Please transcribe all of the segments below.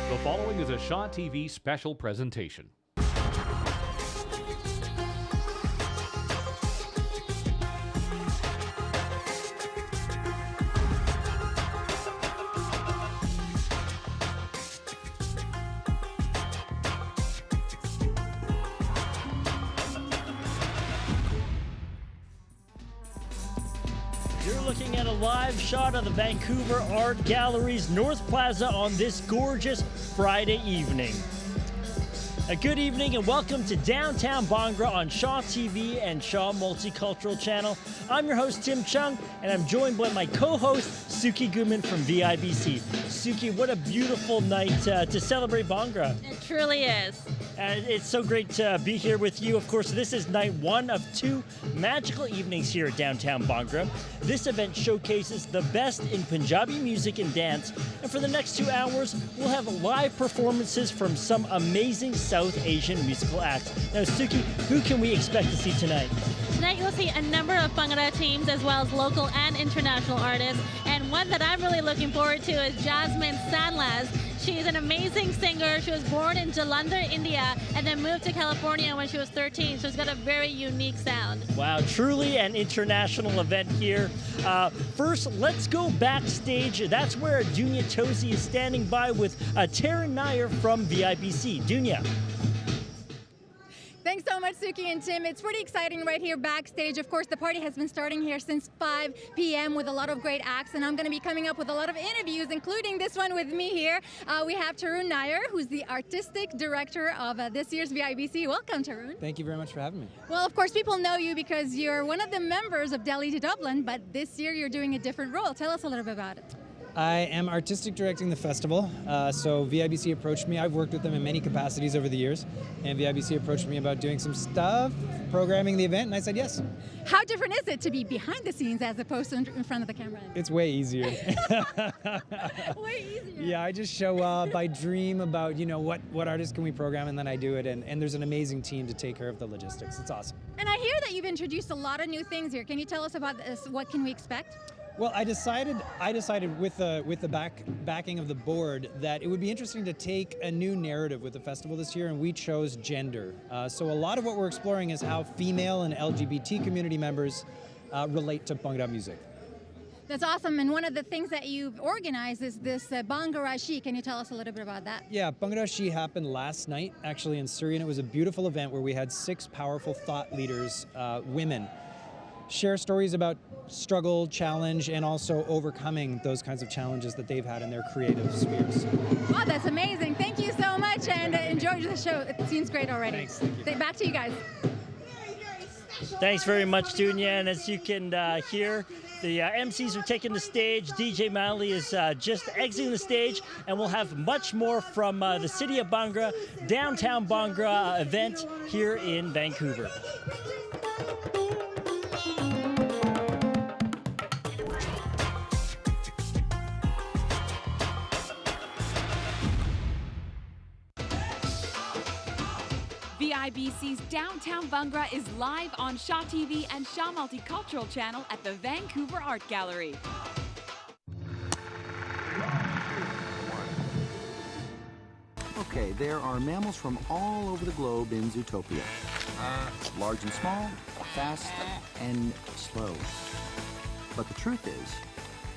The following is a Shaw TV special presentation. You're looking at a live shot of the Vancouver Art Gallery's North Plaza on this gorgeous Friday evening. A good evening and welcome to downtown Bhangra on Shaw TV and Shaw Multicultural Channel. I'm your host, Tim Chung, and I'm joined by my co-host, Suki Guman from VIBC. Suki, what a beautiful night to celebrate Bhangra. It truly is. It's so great to be here with you. Of course, this is night one of two magical evenings here at downtown Bhangra. This event showcases the best in Punjabi music and dance. And for the next 2 hours, we'll have live performances from some amazing South Asian musical acts. Now, Suki, who can we expect to see tonight? Tonight you'll see a number of Bhangra teams as well as local and international artists. And one that I'm really looking forward to is Jasmine Sanlaz. She's an amazing singer. She was born in Jalandhar, India, and then moved to California when she was 13. So she's got a very unique sound. Wow, truly an international event here. First, let's go backstage. That's where Dunya Tosi is standing by with Taryn Nair from VIBC. Dunya. Thanks so much, Suki and Tim. It's pretty exciting right here backstage. Of course, the party has been starting here since 5 p.m. with a lot of great acts, and I'm going to be coming up with a lot of interviews, including this one with me here. We have Tarun Nair, who's the artistic director of this year's VIBC. Welcome, Tarun. Thank you very much for having me. Well, of course, people know you because you're one of the members of Delhi to Dublin, but this year you're doing a different role. Tell us a little bit about it. I am artistic directing the festival, so VIBC approached me. I've worked with them in many capacities over the years, and VIBC approached me about doing some stuff, programming the event, and I said yes. How different is it to be behind the scenes as opposed to in front of the camera? It's way easier. Way easier. Yeah, I just show up, I dream about, what artists can we program, and then I do it, and there's an amazing team to take care of the logistics. It's awesome. And I hear that you've introduced a lot of new things here. Can you tell us about this? What can we expect? Well, I decided with the backing of the board that it would be interesting to take a new narrative with the festival this year, and we chose gender. So a lot of what we're exploring is how female and LGBT community members relate to Bhangra music. That's awesome, and one of the things that you've organized is this Bhangra Shi. Can you tell us a little bit about that? Yeah, Bhangra Shi happened last night, actually in Surrey, and it was a beautiful event where we had 6 powerful thought leaders, women, share stories about struggle, challenge, and also overcoming those kinds of challenges that they've had in their creative spheres. Wow, that's amazing. Thank you so much, and enjoy the show. It seems great already. Thanks. Thank you. Back to you guys. Thanks very much, Dunya. And as you can hear, the MCs are taking the stage. DJ Mali is just exiting the stage, and we'll have much more from the city of Bhangra, downtown Bhangra event here in Vancouver. VIBC's Downtown Bhangra is live on Shaw TV and Shaw Multicultural Channel at the Vancouver Art Gallery. Okay, there are mammals from all over the globe in Zootopia. Large and small, fast and slow. But the truth is,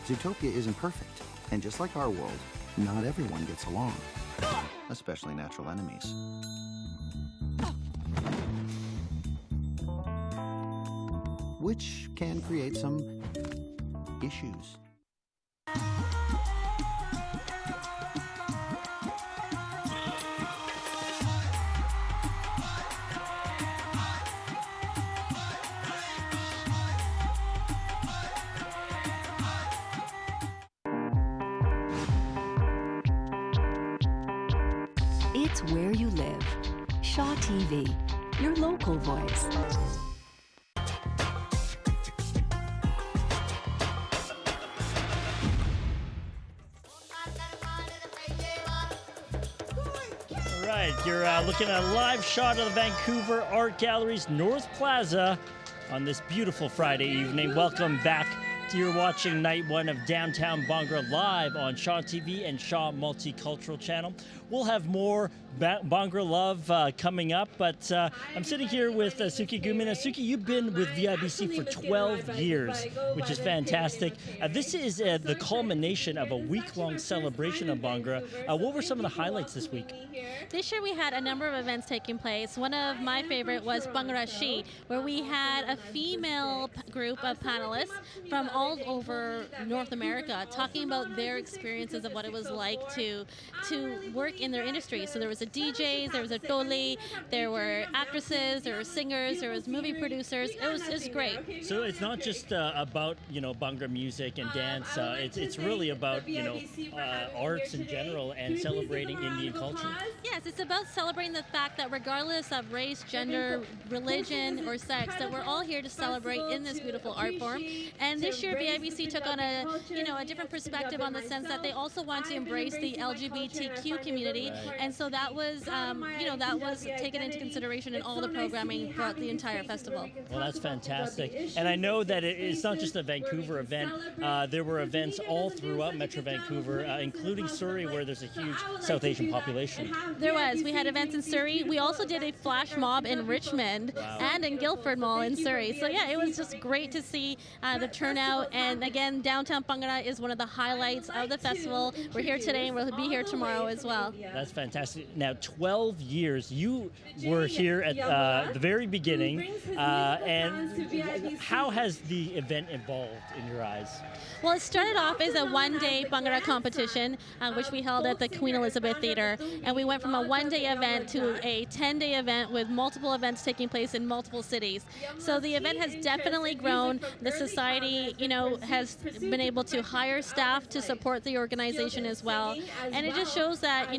Zootopia isn't perfect. And just like our world, not everyone gets along, especially natural enemies. Which can create some issues. It's where you live. Shaw TV, your local voice. All right, you're looking at a live shot of the Vancouver Art Gallery's North Plaza on this beautiful Friday evening. Welcome back You're watching night one of Downtown Bhangra live on Shaw TV and Shaw Multicultural Channel. We'll have more Bhangra love coming up, but I'm sitting here with Suki Gumin. Suki, you've been with VIBC for 12 years, which is fantastic. This is the culmination of a week-long celebration of Bhangra. What were some of the highlights this week? This year we had a number of events taking place. One of my favorite was Bhangra Shi, where we had a female group of panelists from all over North America talking about their experiences of what it was like to work in their industry. So there was a DJs, there was a toli, there were actresses, there were singers, there was movie producers. It was great. So it's not just about Bhangra music and dance. It's really about arts in general and celebrating Indian culture. Yes, it's about celebrating the fact that regardless of race, gender, religion, or sex, that we're all here to celebrate in this beautiful art form. And this year, VIBC took on a different perspective on the sense that they also want to embrace the LGBTQ community, and so that was that was taken into consideration in all the programming throughout the entire festival. Well, that's fantastic. And I know that it's not just a Vancouver event. There were events all throughout Metro Vancouver, including Surrey, where there's a huge South Asian population. There was. We had events in Surrey. We also did a flash mob in Richmond and in Guildford Mall in Surrey. So yeah, it was just great to see the turnout. And again, Downtown Bhangra is one of the highlights of the festival. We're here today and we'll be here tomorrow as well. That's fantastic. Now, 12 years. You were here at the very beginning. And how has the event evolved in your eyes? Well, it started off as a one-day Bhangra competition, which we held at the Queen Elizabeth Theatre, and we went from a one-day event to a 10-day event with multiple events taking place in multiple cities. So the event has definitely grown. The society, has been able to hire staff to support the organization as well, and it just shows that,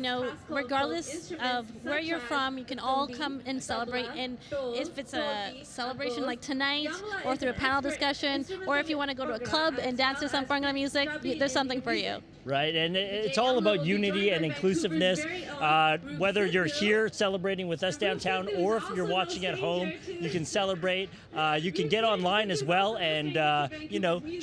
regardless of where you're from, you can all come and celebrate. And if it's a celebration like tonight, or through a panel discussion, or if you want to go to a club and dance to some Bhangra music, there's something for you. Right, and it's all about unity and inclusiveness. Whether you're here celebrating with us downtown, or if you're watching at home, you can celebrate. You can get online as well and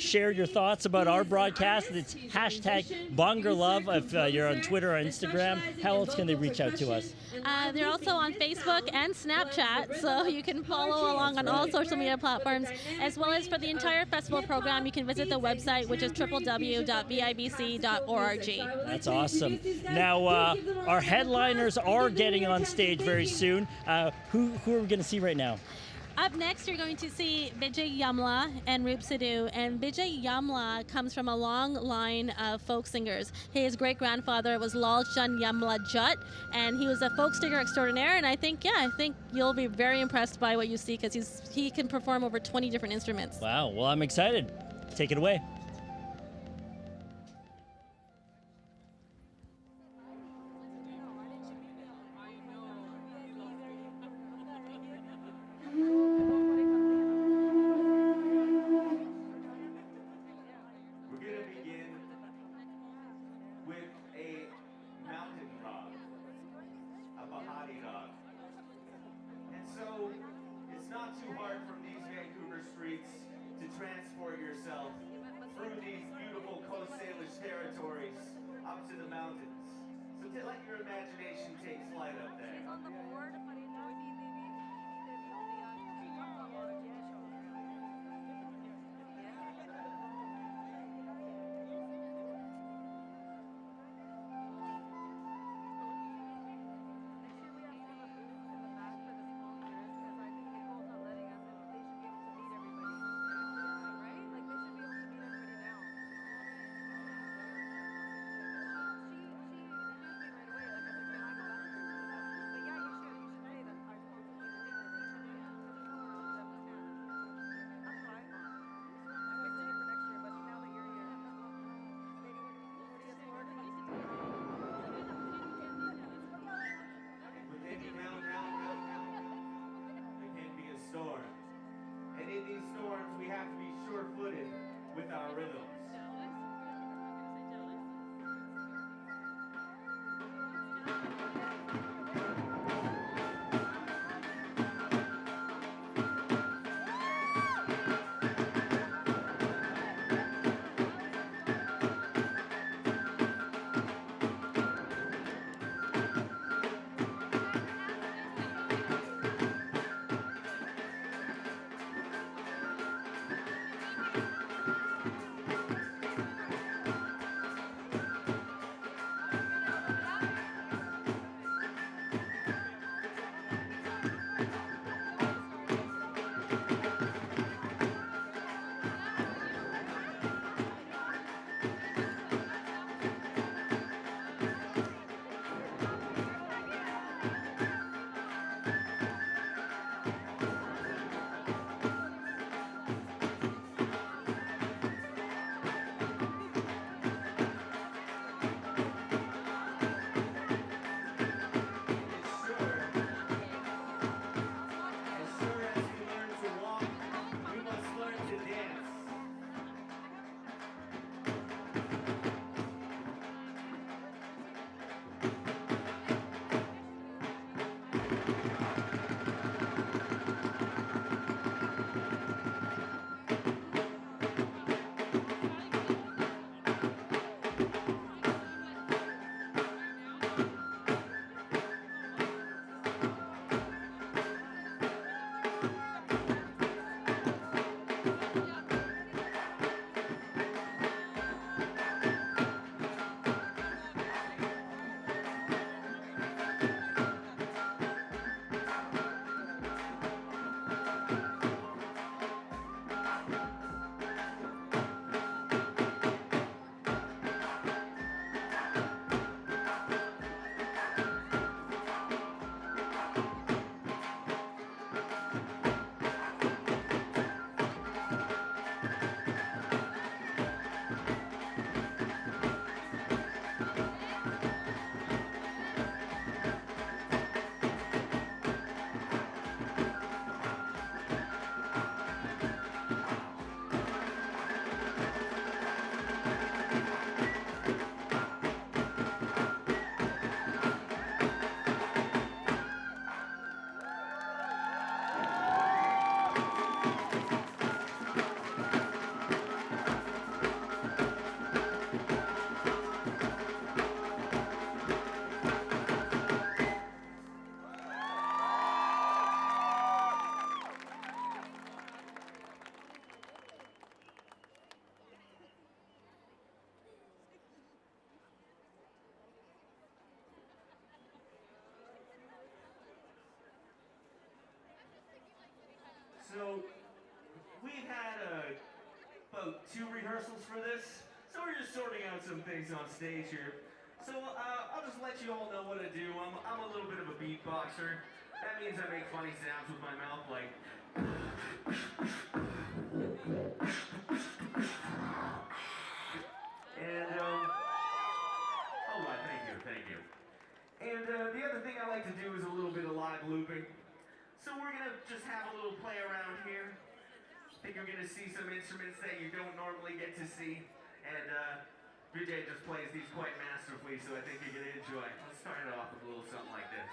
share your thoughts about our broadcast. It's hashtag BhangraLove if you're on Twitter or Instagram. How else can they reach out to us? They're also on Facebook and Snapchat, so you can follow along on all social media platforms, as well as for the entire festival program, you can visit the website, which is www.vibc.org. That's awesome. Now, our headliners are getting on stage very soon. Who are we going to see right now? Up next, you're going to see Vijay Yamla and Roop Sidhu. And Vijay Yamla comes from a long line of folk singers. His great-grandfather was Lal Chand Yamla Jut, and he was a folk singer extraordinaire. And I think you'll be very impressed by what you see, because he can perform over 20 different instruments. Wow. Well, I'm excited. Take it away. Transport yourself through these beautiful Coast Salish territories up to the mountains. So let your imagination take flight up there. And in these storms, we have to be sure-footed with our rhythms. So, we've had about 2 rehearsals for this, so we're just sorting out some things on stage here. So, I'll just let you all know what I do. I'm a little bit of a beatboxer. That means I make funny sounds with my mouth, like... And, oh, thank you. And the other thing I like to do is a little bit of live looping. So we're gonna just have a little play around here. I think you're gonna see some instruments that you don't normally get to see. And Vijay just plays these quite masterfully, so I think you're gonna enjoy. Let's start it off with a little something like this.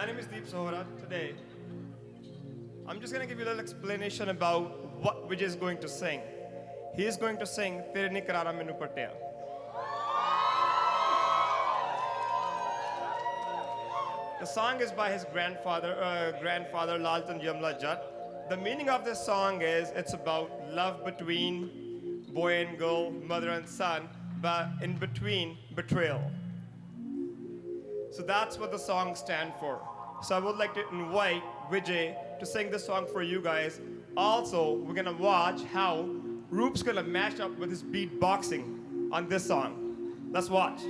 My name is Deep Sohra. Today, I'm just going to give you a little explanation about what Vijay is going to sing. He is going to sing Tere Ni Karara Mainu Patya. The song is by his grandfather Laltan Yamla Jatt. The meaning of this song is it's about love between boy and girl, mother and son, but in between, betrayal. So that's what the song stands for. So I would like to invite Vijay to sing this song for you guys. Also, we're gonna watch how Roop's gonna match up with his beatboxing on this song. Let's watch.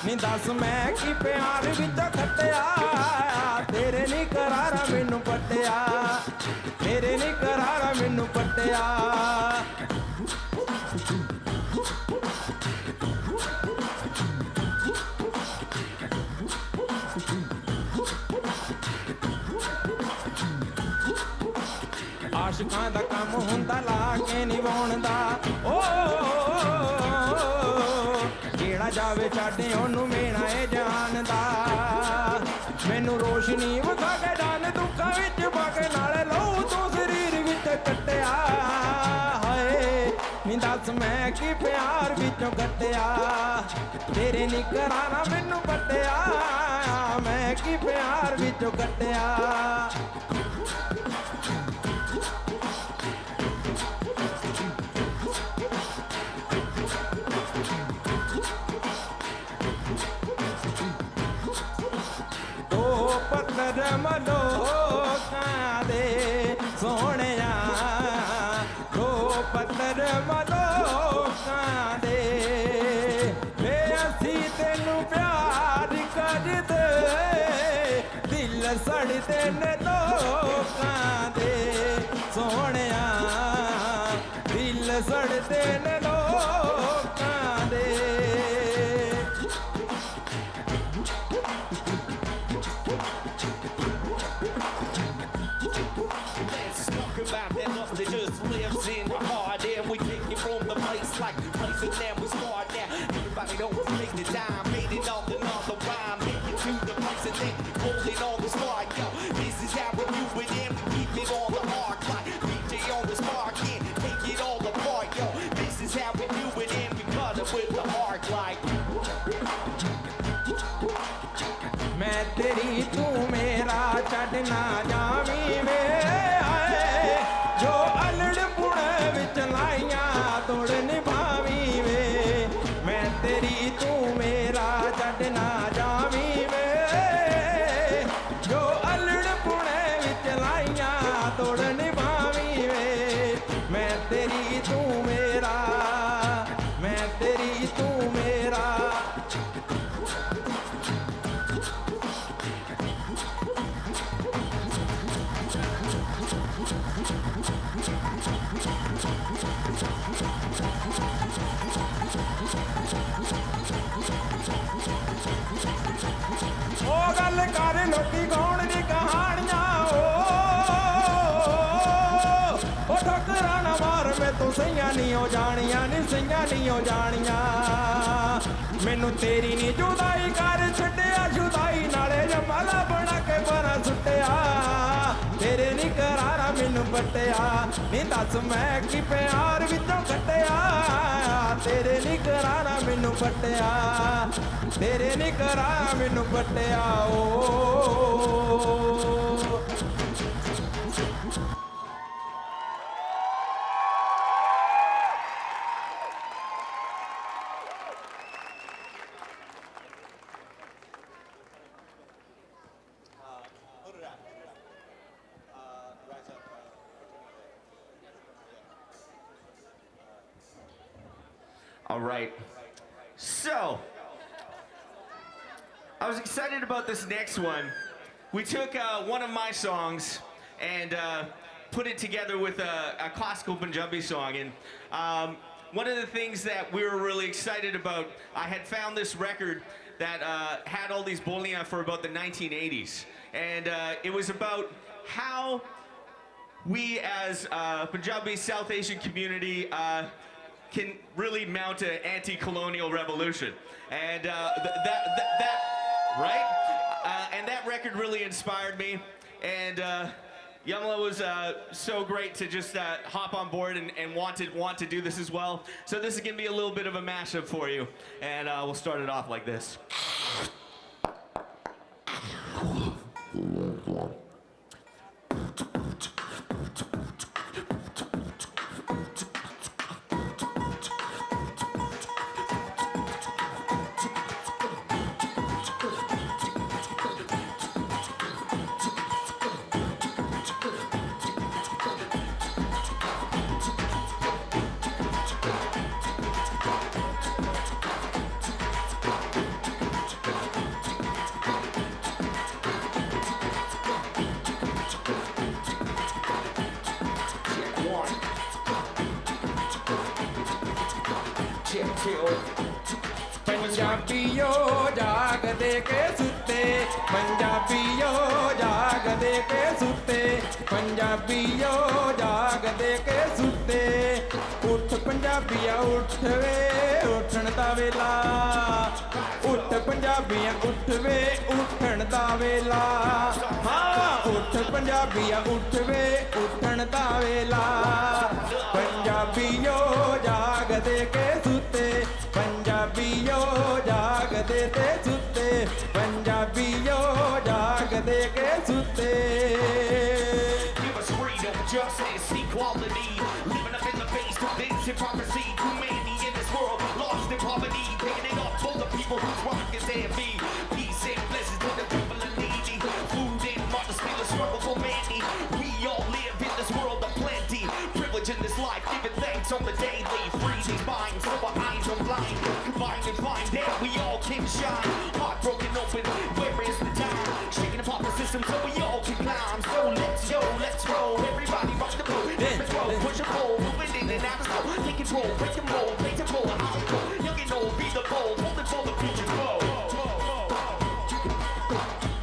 ਨੀ ਦੱਸ ਮੈਂ ਕੀ ਪਿਆਰ ਵਿੱਚੋਂ ਖੱਟਿਆ ਤੇਰੇ ਨੀ ਕਰਾਰਾ ਮੈਨੂੰ ਪੱਟਿਆ ਤੇਰੇ ਨੀ ਕਰਾਰਾ ਮੈਨੂੰ ਪੱਟਿਆ ਆਸ਼ਿਕਾਂ ਦਾ ਕੰਮ ਹੁੰਦਾ ਲਾ ਕੇ ਨਿਭਾਉਣ ਦਾ ਜਿਹੜਾ ਜਾਵੇ ਛੱਡੇ ਉਹਨੂੰ ਮੇਣਾ ਏ ਜਾਨ ਦਾ ਮੈਨੂੰ ਰੋਸ਼ਨੀ ਵਿਖਾ ਕੇ ਡਾਨ ਦੁੱਖਾਂ ਵਿੱਚ ਪਾ ਕੇ ਨਾਲੇ ਲਹੂ ਤੋਂ ਸਰੀਰ ਵਿੱਚ ਕੱਟਿਆ ਹਾਏ ਨੀ ਦੱਸ ਮੈਂ ਕੀ ਪਿਆਰ ਵਿੱਚੋਂ ਕੱਟਿਆ ਤੇਰੇ ਨੀ ਕਰਾਰਾ ਮੈਨੂੰ ਪੱਟਿਆ ਮੈਂ ਕੀ ਪਿਆਰ ਵਿੱਚੋਂ ਕੱਟਿਆ ਪੱਤਰ ਮਲੋਕਾਂ ਦੇ ਸੋਹਣਿਆ ਦੋ ਪੱਤਰ ਮਲੋਕਾਂ ਦੇ ਵੇ ਅਸੀਂ ਤੈਨੂੰ ਪਿਆਰ ਕਰਦੇ ਦਿਲ ਸੜਦੇ ਨੇ ਲੋਕਾਂ ਦੇ ਸੋਹਣਿਆ ਦਿਲ ਸੜਦੇ ਨੇ ਲੋਕਾਂ ਦੇ About that love that just lives in my heart, and we take it from the place like the place and then we start now. Everybody don't take the time, made it on another rhyme, make it to the place and then hold it on the spot, yo. This is how we do it, and we keep it on the arc like DJ on the spark, and take it all apart, yo. This is how we do it, and we cut it with the arc like. मैं तेरी तू मेरा छड़ ना Xavi वे जो अलड़ पुणे विच लाइया तोड़ निभावी वे मैं तेरी तू मेरा छड़ ना जावी वे जो अलड़ पुणे विच लाइया तोड़ निभावी वे मैं तेरी तू मेरा मैं तेरी तू मेरा ਉਹ ਗੱਲ ਕਰ ਲੋਕੀ ਗਾਉਣ ਦੀ ਕਹਾਣੀਆਂ ठकरा ना मार मैं तो सैया नहीं हो जानिया नी सैया नहीं हो जानिया मैनू तेरी नी जुदाई कर छड्डिया जुदाई नाले जमाला बना के बना सुट्टिया तेरे नी करारा मैनू पट्टिया नी दस मैं की प्यार विचों कट्टिया तेरे नी करारा मैनू पट्टिया तेरे नी करारा मैनू पट्टिया ओ All right. So, I was excited about this next one. We took one of my songs and put it together with a classical Punjabi song. And one of the things that we were really excited about, I had found this record that had all these boliyan for about the 1980s. And it was about how we as Punjabi South Asian community can really mount an anti-colonial revolution. And right? And that record really inspired me. And Yamla was so great to just hop on board and want to do this as well. So this is gonna be a little bit of a mashup for you. And we'll start it off like this. पंजाबियो जाग दे के सुते पंजाबियो जाग दे के सुते पंजाबियो जाग दे के सुते उठ पंजाबिया उठ वे उठण दा वेला उठ पंजाबिया उठ वे उठण दा वेला हाँ उठ पंजाबिया उठ वे उठण दा वेला पंजाबियो जाग दे के सुते पंजाबियो जाग दे ते सुते पंजाबियो जाग दे के सुते Give us freedom, justice, equality. Living up in the face of this hypocrisy. Humanity in this world, lost in poverty. Taking it up for the people whose rock is heavy. Peace and blessings to the people of needy. Food and water still a struggle for many. We all live in this world of plenty. Privilege in this life, giving thanks on the daily. Free these minds, so our eyes are blind. Combine and find that we all can shine. Heart broken open, where is the time? Shaking apart the system so we all can climb. So let's go, let's roll. Everybody rock the boat. Let's roll, push and pull, moving in and out of slow. Take control, break the mold, play to roll. How to go, young and old, be the bold. Holding for the future glow.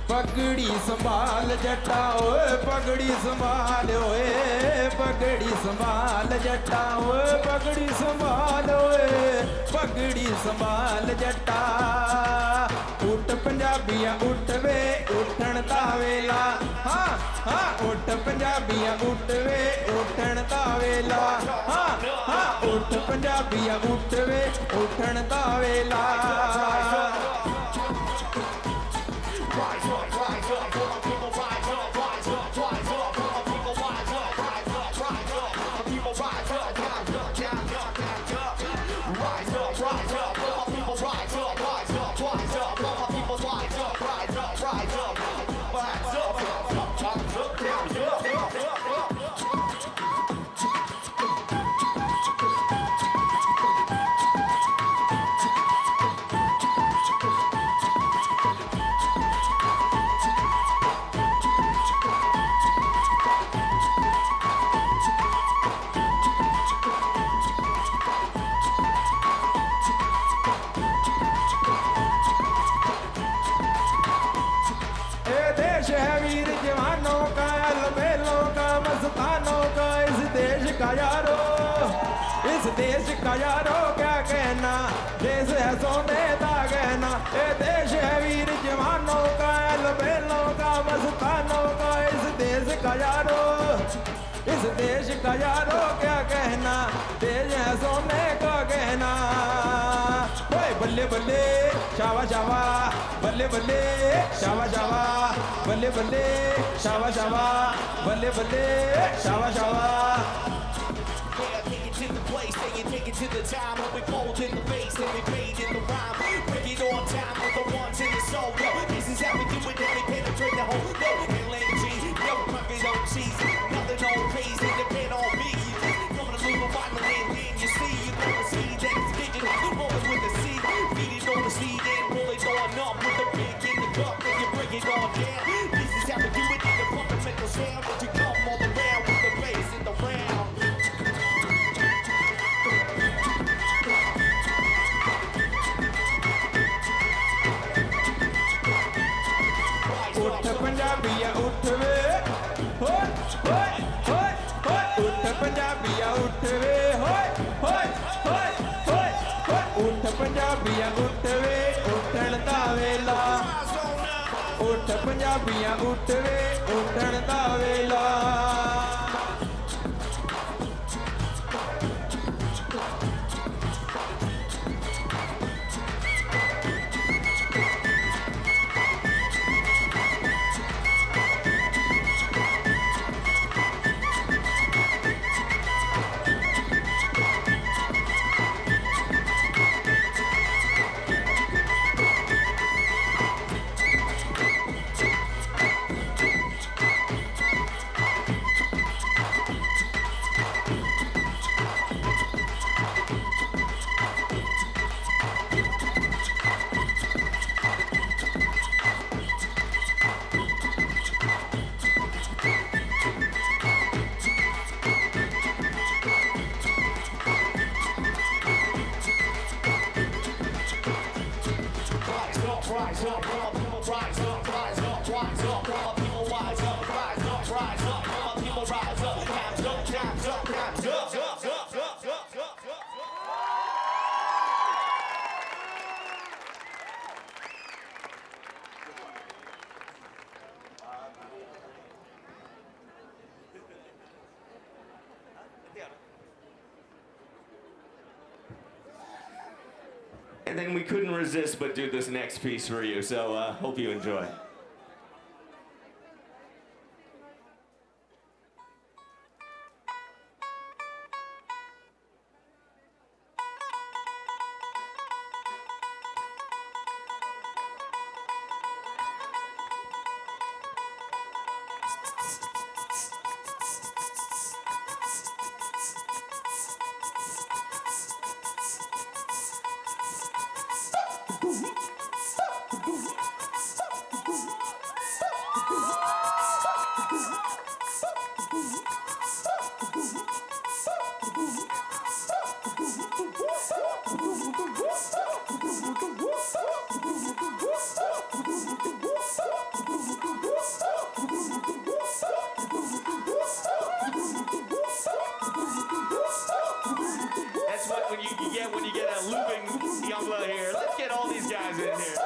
पगड़ी संभाल जट्टा ओए पगड़ी संभाल ओए पगड़ी संभाल जट्टा ओए पगड़ी संभाल ओए पगड़ी संभाल जट्टा उठ पंजाबिया उठ वे उठण दा वेला हाँ हाँ उठ पंजाबिया उठ वे उठण दा वेला हाँ हाँ उठ पंजाबिया उठ वे उठण दा वेला Rise up, rise up, all my people rise up, rise up, rise up, all my people rise up, rise up, rise up, all my people rise up, rise up, rise up, rise up, rise up, all my people rise up, rise up, rise up, all my people rise up, rise up, rise up, rise up, का यारो इस देश का यारो क्या कहना देश है सोने का गहना ये देश है वीर जवानों का अलबेलों का मस्तानों का इस देश का यारो इस देश का यारो क्या कहना देश है सोने का गहना ओए बल्ले बल्ले शावा शावा बल्ले बल्ले शावा शावा बल्ले बल्ले शावा शावा बल्ले बल्ले Shava Shava to the place, take it to the time when we fold in the face and we fade in the rhyme. Break it on time with the ones in the soul. Yo, this is how we do it, then we penetrate the whole. Yo, LNG, yo, fucking no cheese, nothing on pays, it depend on me. Coming to move a violin, then you see, you gonna see that it's digital, rolling with the seed, feed it on the seed and roll it on up with the big in the cup, then you bring it on down. This is how we do it in the fundamental sound, but you come all around with the bass in the round. उठ पंजाबिया उठ वे होय होय होय होय उठ पंजाबिया उठ वे होय होय होय होय होय उठ पंजाबिया उठ वे उठण दा वेला उठ पंजाबिया उठ वे उठण दा वेला And then we couldn't resist but do this next piece for you, so hope you enjoy. When you get that looping young blood here. Let's get all these guys in here.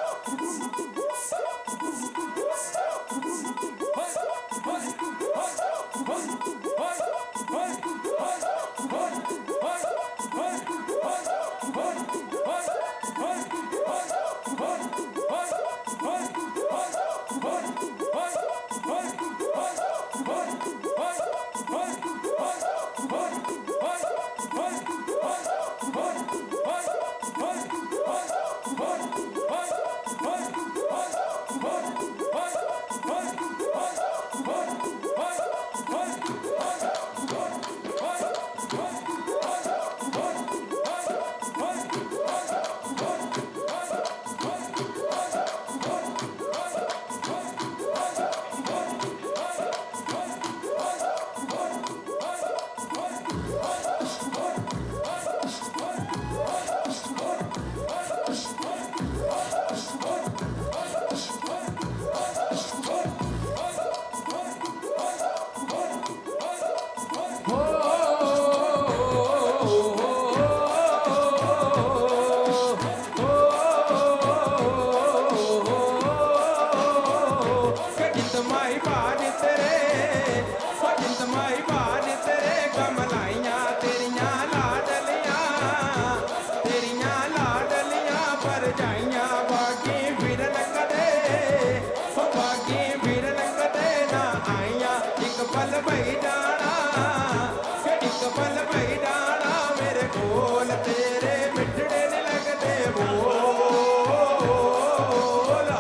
ਕੋਲ ਤੇਰੇ ਮਿੱਠੜੇ ਨੀ ਲੱਗਦੇ ਬੋਲ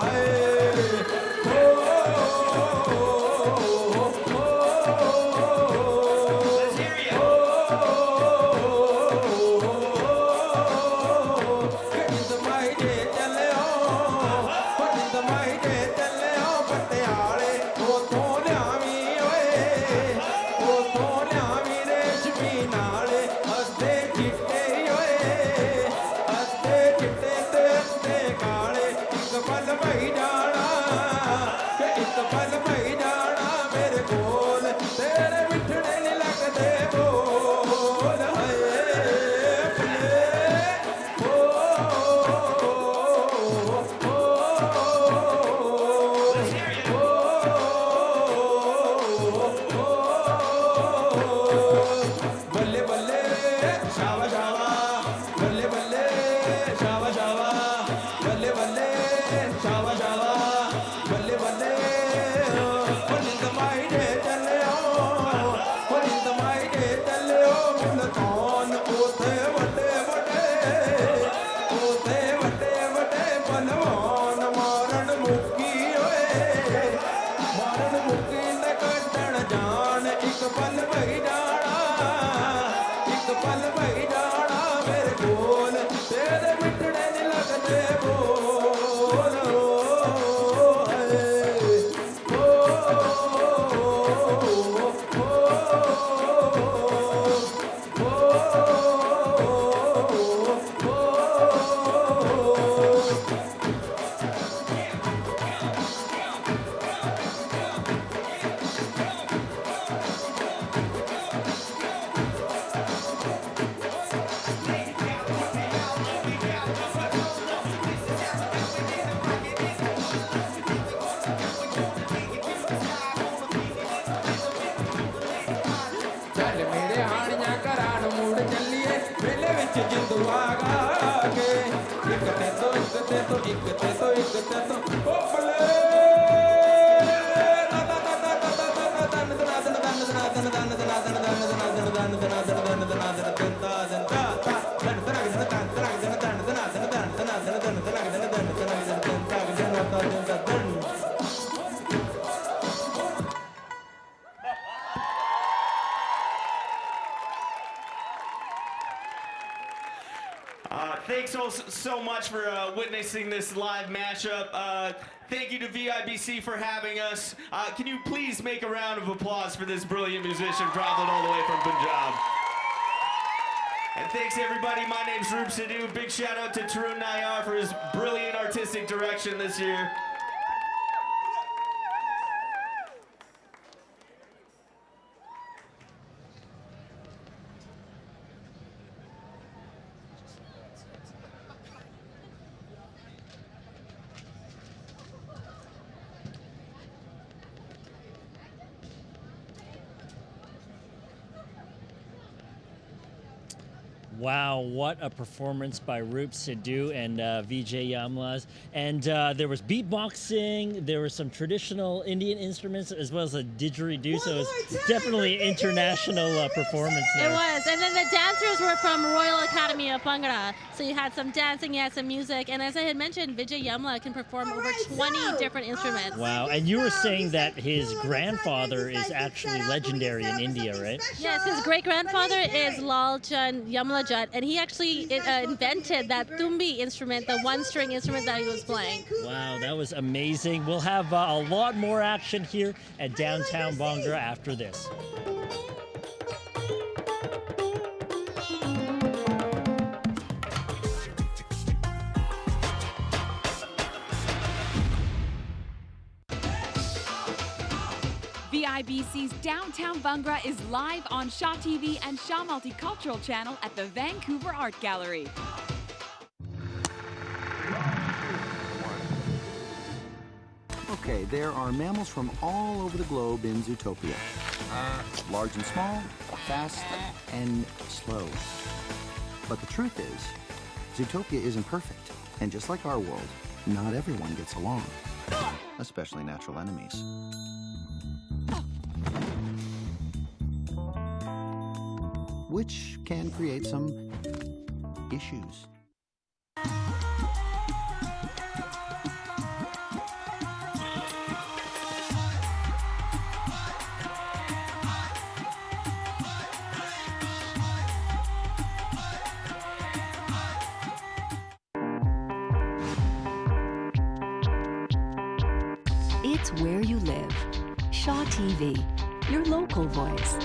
ਹਾਏ Thanks so much for witnessing this live mashup. Thank you to VIBC for having us. Can you please make a round of applause for this brilliant musician traveling all the way from Punjab? And thanks everybody. My name's Roop Sidhu. Big shout out to Tarun Nayar for his brilliant artistic direction this year. Wow, what a performance by Roop Sidhu and Vijay Yamlas. And there was beatboxing, there were some traditional Indian instruments, as well as a didgeridoo, so it's definitely an international performance there. It was, and then the dancers were from Royal Academy of Bhangra. So you had some dancing, you had some music, and as I had mentioned, Vijay Yamla can perform over 20 different instruments. Wow, and you were saying that his grandfather is actually legendary in India, right? Yes, his great-grandfather is Lal Chand Yamla Jat, and he actually invented that tumbi instrument, the one-string instrument that he was playing. Wow, that was amazing. We'll have a lot more action here at downtown Bhangra after this. VIBC's Downtown Bhangra is live on Shaw TV and Shaw Multicultural Channel at the Vancouver Art Gallery. Okay, there are mammals from all over the globe in Zootopia. Large and small, fast and slow. But the truth is, Zootopia isn't perfect. And just like our world, not everyone gets along, especially natural enemies. which can create some issues. It's where you live. Shaw TV, your local voice.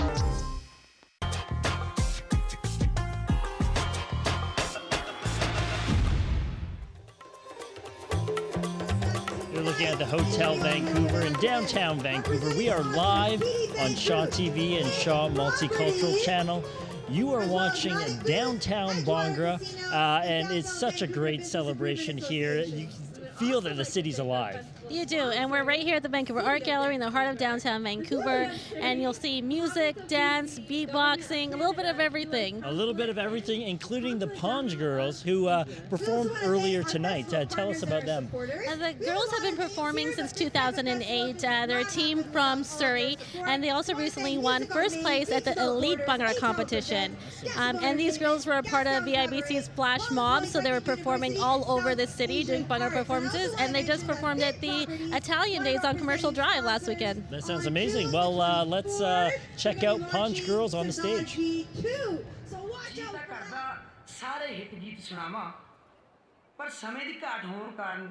You're looking at the Hotel Vancouver in downtown Vancouver. We are live on Shaw TV and Shaw Multicultural Channel. You are watching downtown Bhangra, and it's such a great celebration here. You feel that the city's alive. You do, and we're right here at the Vancouver Art Gallery in the heart of downtown Vancouver, and you'll see music, dance, beatboxing, a little bit of everything. A little bit of everything, including the Ponge Girls, who performed earlier tonight. Tell us about them. The girls have been performing since 2008. They're a team from Surrey, and they also recently won first place at the Elite Bhangra competition. And these girls were a part of VIBC's Flash Mob, so they were performing all over the city doing Bhangra performances, and they just performed at the Italian Days on Commercial Drive last weekend. That sounds amazing. Well, let's check out Ponge Girls on the stage. ਸਾਰੇ hit ਗੀਤ ਸੁਣਾਵਾਂ ਪਰ ਸਮੇਂ ਦੀ ਘਾਟ ਹੋਣ ਕਾਰਨ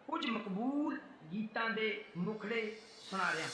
ਕੁਝ ਮਕਬੂਲ ਗੀਤਾਂ ਦੇ ਮੁਖੜੇ ਸੁਣਾ ਰਿਹਾ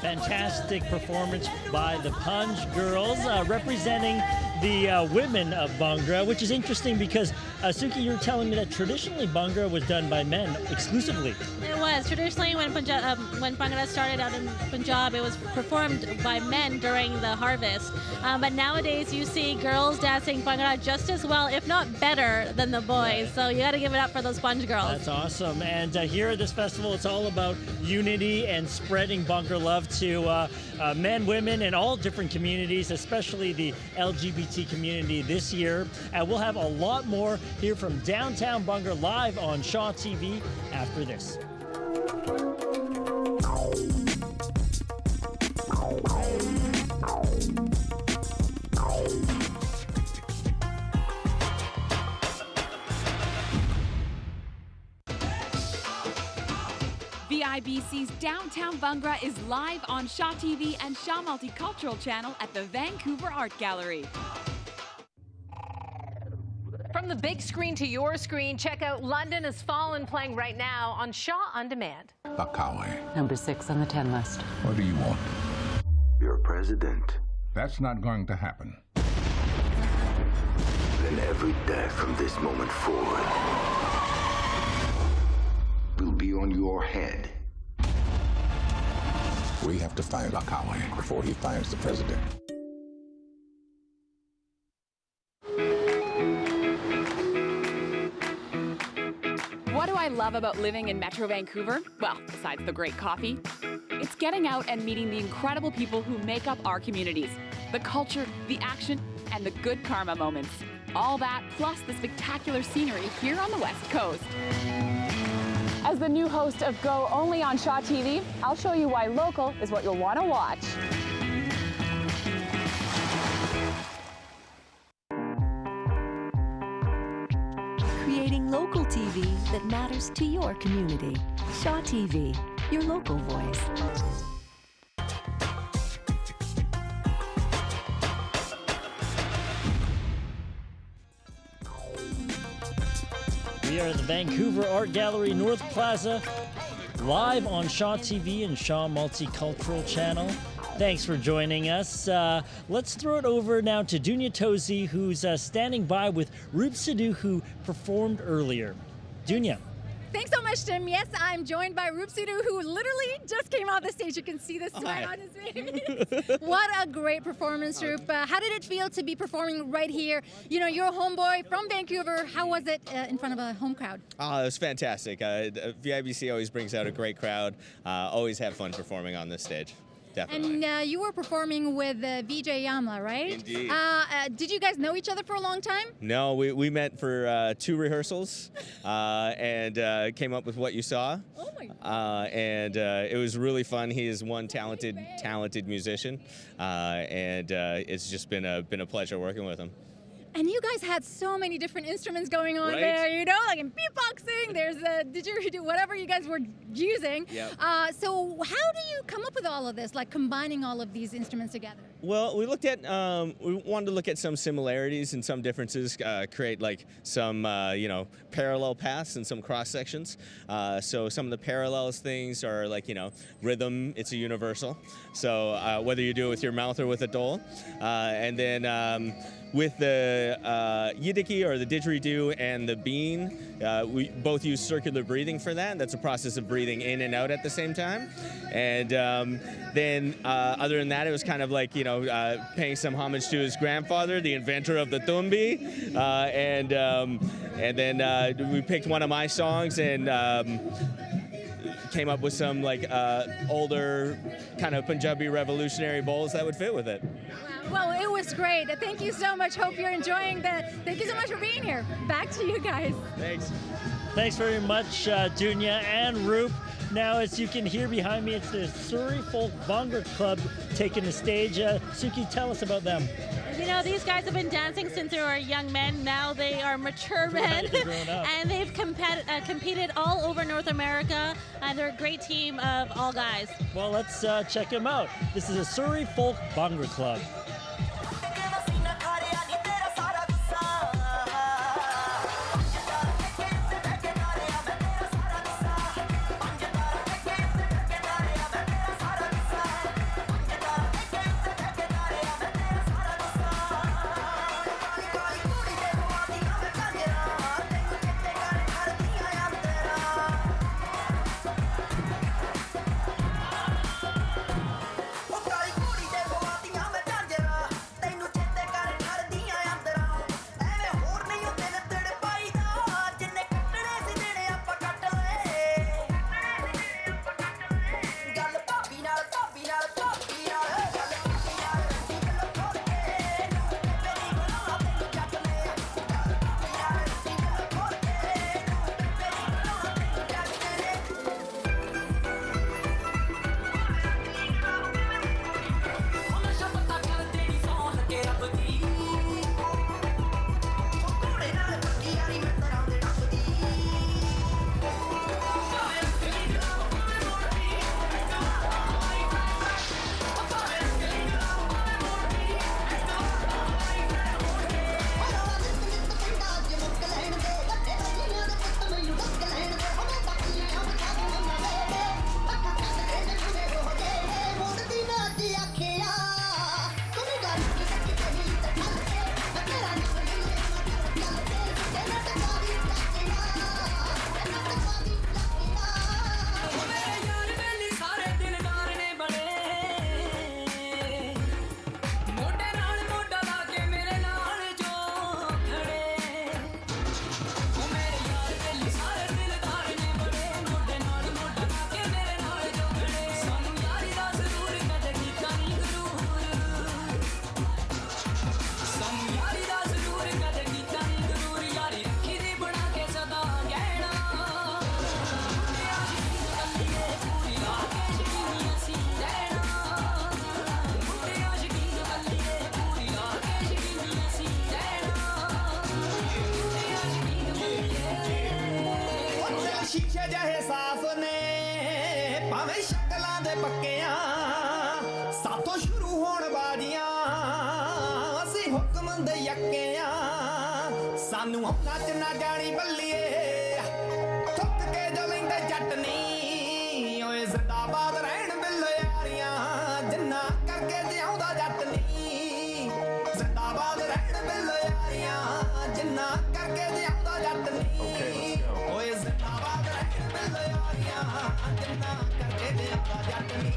Fantastic performance by the Punj girls, representing the women of Bhangra, which is interesting because, Suki, you were telling me that traditionally Bhangra was done by men exclusively. It was. Traditionally, when Bhangra started out in Punjab, it was performed by men during the harvest. But nowadays, you see girls dancing Bhangra just as well, if not better, than the boys. So you got to give it up for those Punj girls. That's awesome. And here at this festival, it's all about unity and spreading Bhangra love to men, women, and all different communities, especially the LGBT community this year. And we'll have a lot more here from downtown Bhangra live on Shaw TV after this. VIBC's Downtown Bhangra is live on Shaw TV and Shaw Multicultural Channel at the Vancouver Art Gallery. From the big screen to your screen, check out London Has Fallen playing right now on Shaw On Demand. Bakawe. Number 6 on the 10 list. What do you want? You're president. That's not going to happen. Then every day from this moment forward will be on your head. We have to fire Bakawe before he fires the president. What do I love about living in Metro Vancouver? Well, besides the great coffee, it's getting out and meeting the incredible people who make up our communities. The culture, the action, and the good karma moments. All that, plus the spectacular scenery here on the West Coast. As the new host of Go only on Shaw TV, I'll show you why local is what you'll want to watch. Creating local TV that matters to your community. Shaw TV, your local voice. We are at the Vancouver Art Gallery North Plaza, live on Shaw TV and Shaw Multicultural Channel. Thanks for joining us. Let's throw it over now to Dunya Tosi, who's standing by with Roop Sidhu, who performed earlier. Dunya. Thanks so much, Tim. Yes, I'm joined by Roop Sidhu, who literally just came off the stage. You can see the sweat on his face. What a great performance, Roop. How did it feel to be performing right here? You know, you're a homeboy from Vancouver. How was it in front of a home crowd? Oh, it was fantastic. VIBC always brings out a great crowd. Always have fun performing on this stage. Definitely. And you were performing with Vijay Yamla, right? Indeed. Did you guys know each other for a long time? No, we met for 2 rehearsals and came up with what you saw. Oh my God. And it was really fun. He is one talented musician, and it's just been a pleasure working with him. And you guys had so many different instruments going on there, you know, like in beatboxing, there's didgeridoo, whatever you guys were using. Yep. So how do you come up with all of this, like combining all of these instruments together? Well, we looked at, we wanted to look at some similarities and some differences, create like some, you know, parallel paths and some cross sections. So some of the parallels things are like, you know, rhythm, it's a universal. So whether you do it with your mouth or with a dole. And then with the Yiddiki or the didgeridoo and the bean, we both use circular breathing for that. That's a process of breathing in and out at the same time. And then other than that, it was kind of like, paying some homage to his grandfather, the inventor of the tumbi. And then we picked one of my songs and came up with some like older kind of Punjabi revolutionary bowls that would fit with it. Well, it was great. Thank you so much. Hope you're enjoying Thank you so much for being here. Back to you guys. Thanks. Thanks very much, Dunya and Roop. Now, as you can hear behind me, it's the Surrey Folk Bhangra Club taking the stage. Suki, tell us about them. These guys have been dancing since they were young men. Now they are mature men. And they've competed all over North America. And they're a great team of all guys. Well, let's check them out. This is the Surrey Folk Bhangra Club. ਸ਼ੀਸ਼ੇ ਜਿਹੇ ਸਾਫ਼ ਨੇ ਭਾਵੇਂ ਸ਼ਕਲਾਂ ਦੇ ਪੱਕਿਆਂ ਸਾਥੋਂ ਸ਼ੁਰੂ ਹੋਣ ਬਾਜੀਆਂ ਅਸੀਂ ਹੁਕਮ ਦੇ ਯੱਕਿਆਂ ਸਾਨੂੰ ਨੱਚ ਨਾ ਜਾਣੀ ਬੱਲੀਏ ਥੁੱਕ ਕੇ ਜੋ ਲੈਂਦੇ ਚਟਨੀ ਓਏ ਜ਼ਿੰਦਾਬਾਦ ਰਹਿਣ ਬਿੱਲੋ ਯਾਰੀਆਂ ਜਿੰਨਾ ਕਰਕੇ ਜਿਉਂਦਾ ਜੱਟ ਨੀ ਜ਼ਿੰਦਾਬਾਦ ਰਹਿਣ ਬਿੱਲੋ ਯਾਰੀਆਂ ਜਿੰਨਾ ਕਰਕੇ ਜਿਉਂਦਾ ਜੱਟ ਨੀ ਓਏ ਜ਼ਿੰਦਾਬਾਦ ਰਹਿਣ ਬਿੱਲੋ ਯਾਰੀਆਂ ਜਿੰਨਾ ਕਰਕੇ ਜਿਉਂਦਾ ਜੱਟ ਨੀ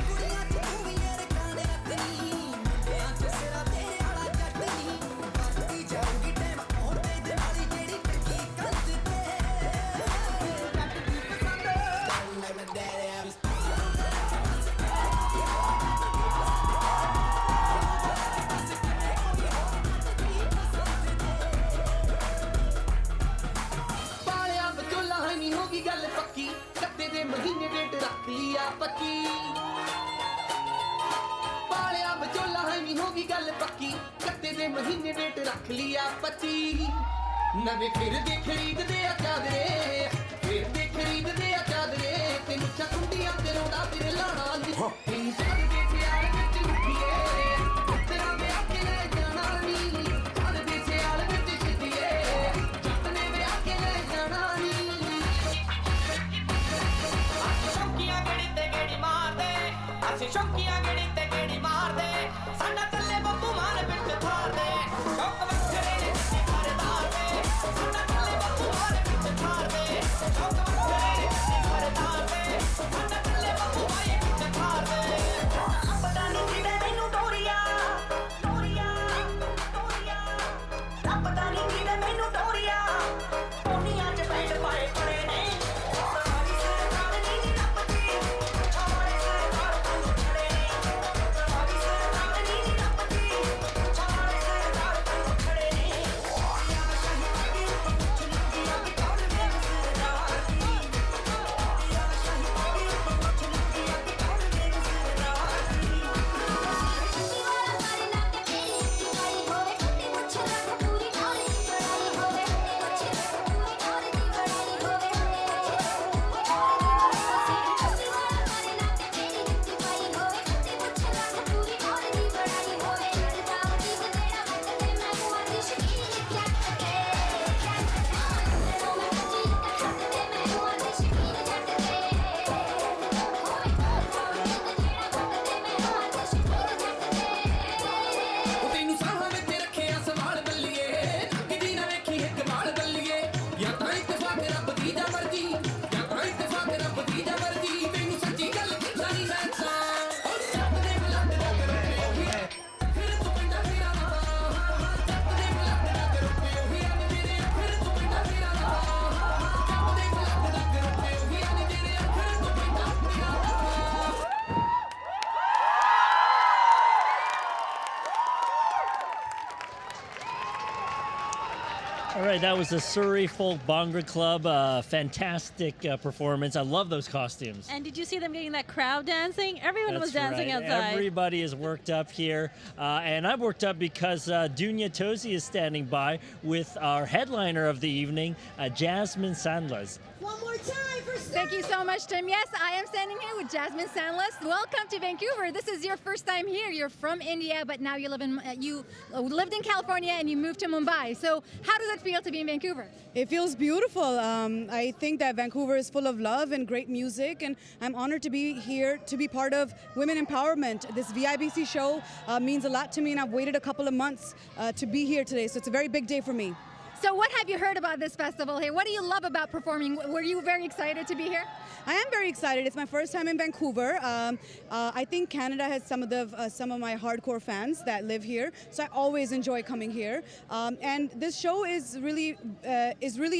ਕੁੜੀਆਂ ਚ ਤੂੰ ਵੀ ਮੇਰੇ ਕਾਂਡੇ ਰੱਖਣੀ ਮੁੰਡਿਆਂ ਚ ਸਿਰਾ ਤੇਰੇ ਵਾਲਾ ਜੱਟ ਨੀ ਵੱਧਦੀ ਜਾਊਗੀ ਟਾਈਮ ਆਉਣ ਤੇ ਦਿਵਾਲੀ ਜਿਹੜੀ ਟੱਕੀ ਕੰਧ ਤੇ ਜੱਟ ਦੀ ਪਸੰਦ ਲੈ ਮੈਂ ਡੈਡੀ ਗੱਲ ਪੱਕੀ ਕੱਤੇ ਦੇ ਮਹੀਨੇ ਡੇਟ ਰੱਖ ਲਿਆ ਪੱਕੀ ਪਾਲਿਆ ਵਿਚੋਲਾ ਹੈ ਨਹੀਂ ਹੋਗੀ ਗੱਲ ਪੱਕੀ ਕੱਤੇ ਦੇ ਮਹੀਨੇ ਡੇਟ ਰੱਖ ਲਿਆ 25 ਨਵੇਂ ਫਿਰਦੇ ਖਰੀਦਦੇ ਆ ਚਾਦਰੇ ਫਿਰਦੇ ਖਰੀਦਦੇ ਆ ਚਾਦਰੇ ਤੈਨੂੰ ਚਕੁੰਡੀਆਂ ਤੇ ਰੋਣਾ ਫਿਰ ਲਾਣਾ ਨਹੀਂ ਤੈਨੂੰ ਚਾਦਰੇ ਪਿਆਰ ਵਿੱਚ ਉੱਠੀਏ ਤੇਰਾ ਵਿਆਹ ਕੇ ਲੈ ਜਾਣਾ ਨਹੀਂ ਚਾਦਰੇ ਸਿਆਲ ਵਿੱਚ ਛਿੱਡੀਏ ਜੱਟ ਨੇ ਵਿਆਹ ਕੇ ਲੈ ਜਾਣਾ ਨਹੀਂ ਸ਼ੌਕੀਆਂ ਗੜੀ ਤੇ ਗੇੜੀ ਮਾਰਦੇ ਸਾਡਾ ਕੱਲੇ ਬੱਬੂ ਮਾਰ ਪਿੱਟ ਥਾ All right, that was the Surrey Folk Bhangra Club. Fantastic performance. I love those costumes. And did you see them getting that crowd dancing? Everyone was dancing right. outside. Everybody is worked up here. And I'm worked up because Dunya Tosi is standing by with our headliner of the evening, Jasmine Sandlas. One more time for Thank you so much, Tim. Yes, I am standing here with Jasmine Sandlas. Welcome to Vancouver. This is your first time here. You're from India, but now you live in you lived in California and you moved to Mumbai. So how does it feel to be in Vancouver? It feels beautiful. I think that Vancouver is full of love and great music, and I'm honored to be here to be part of women empowerment. This VIBC show means a lot to me, and I've waited a couple of months to be here today, so it's a very big day for me. So what have you heard about this festival here? What do you love about performing? Were you very excited to be here? I am very excited. It's my first time in Vancouver. I think Canada has some of my hardcore fans that live here, so I always enjoy coming here. And this show is really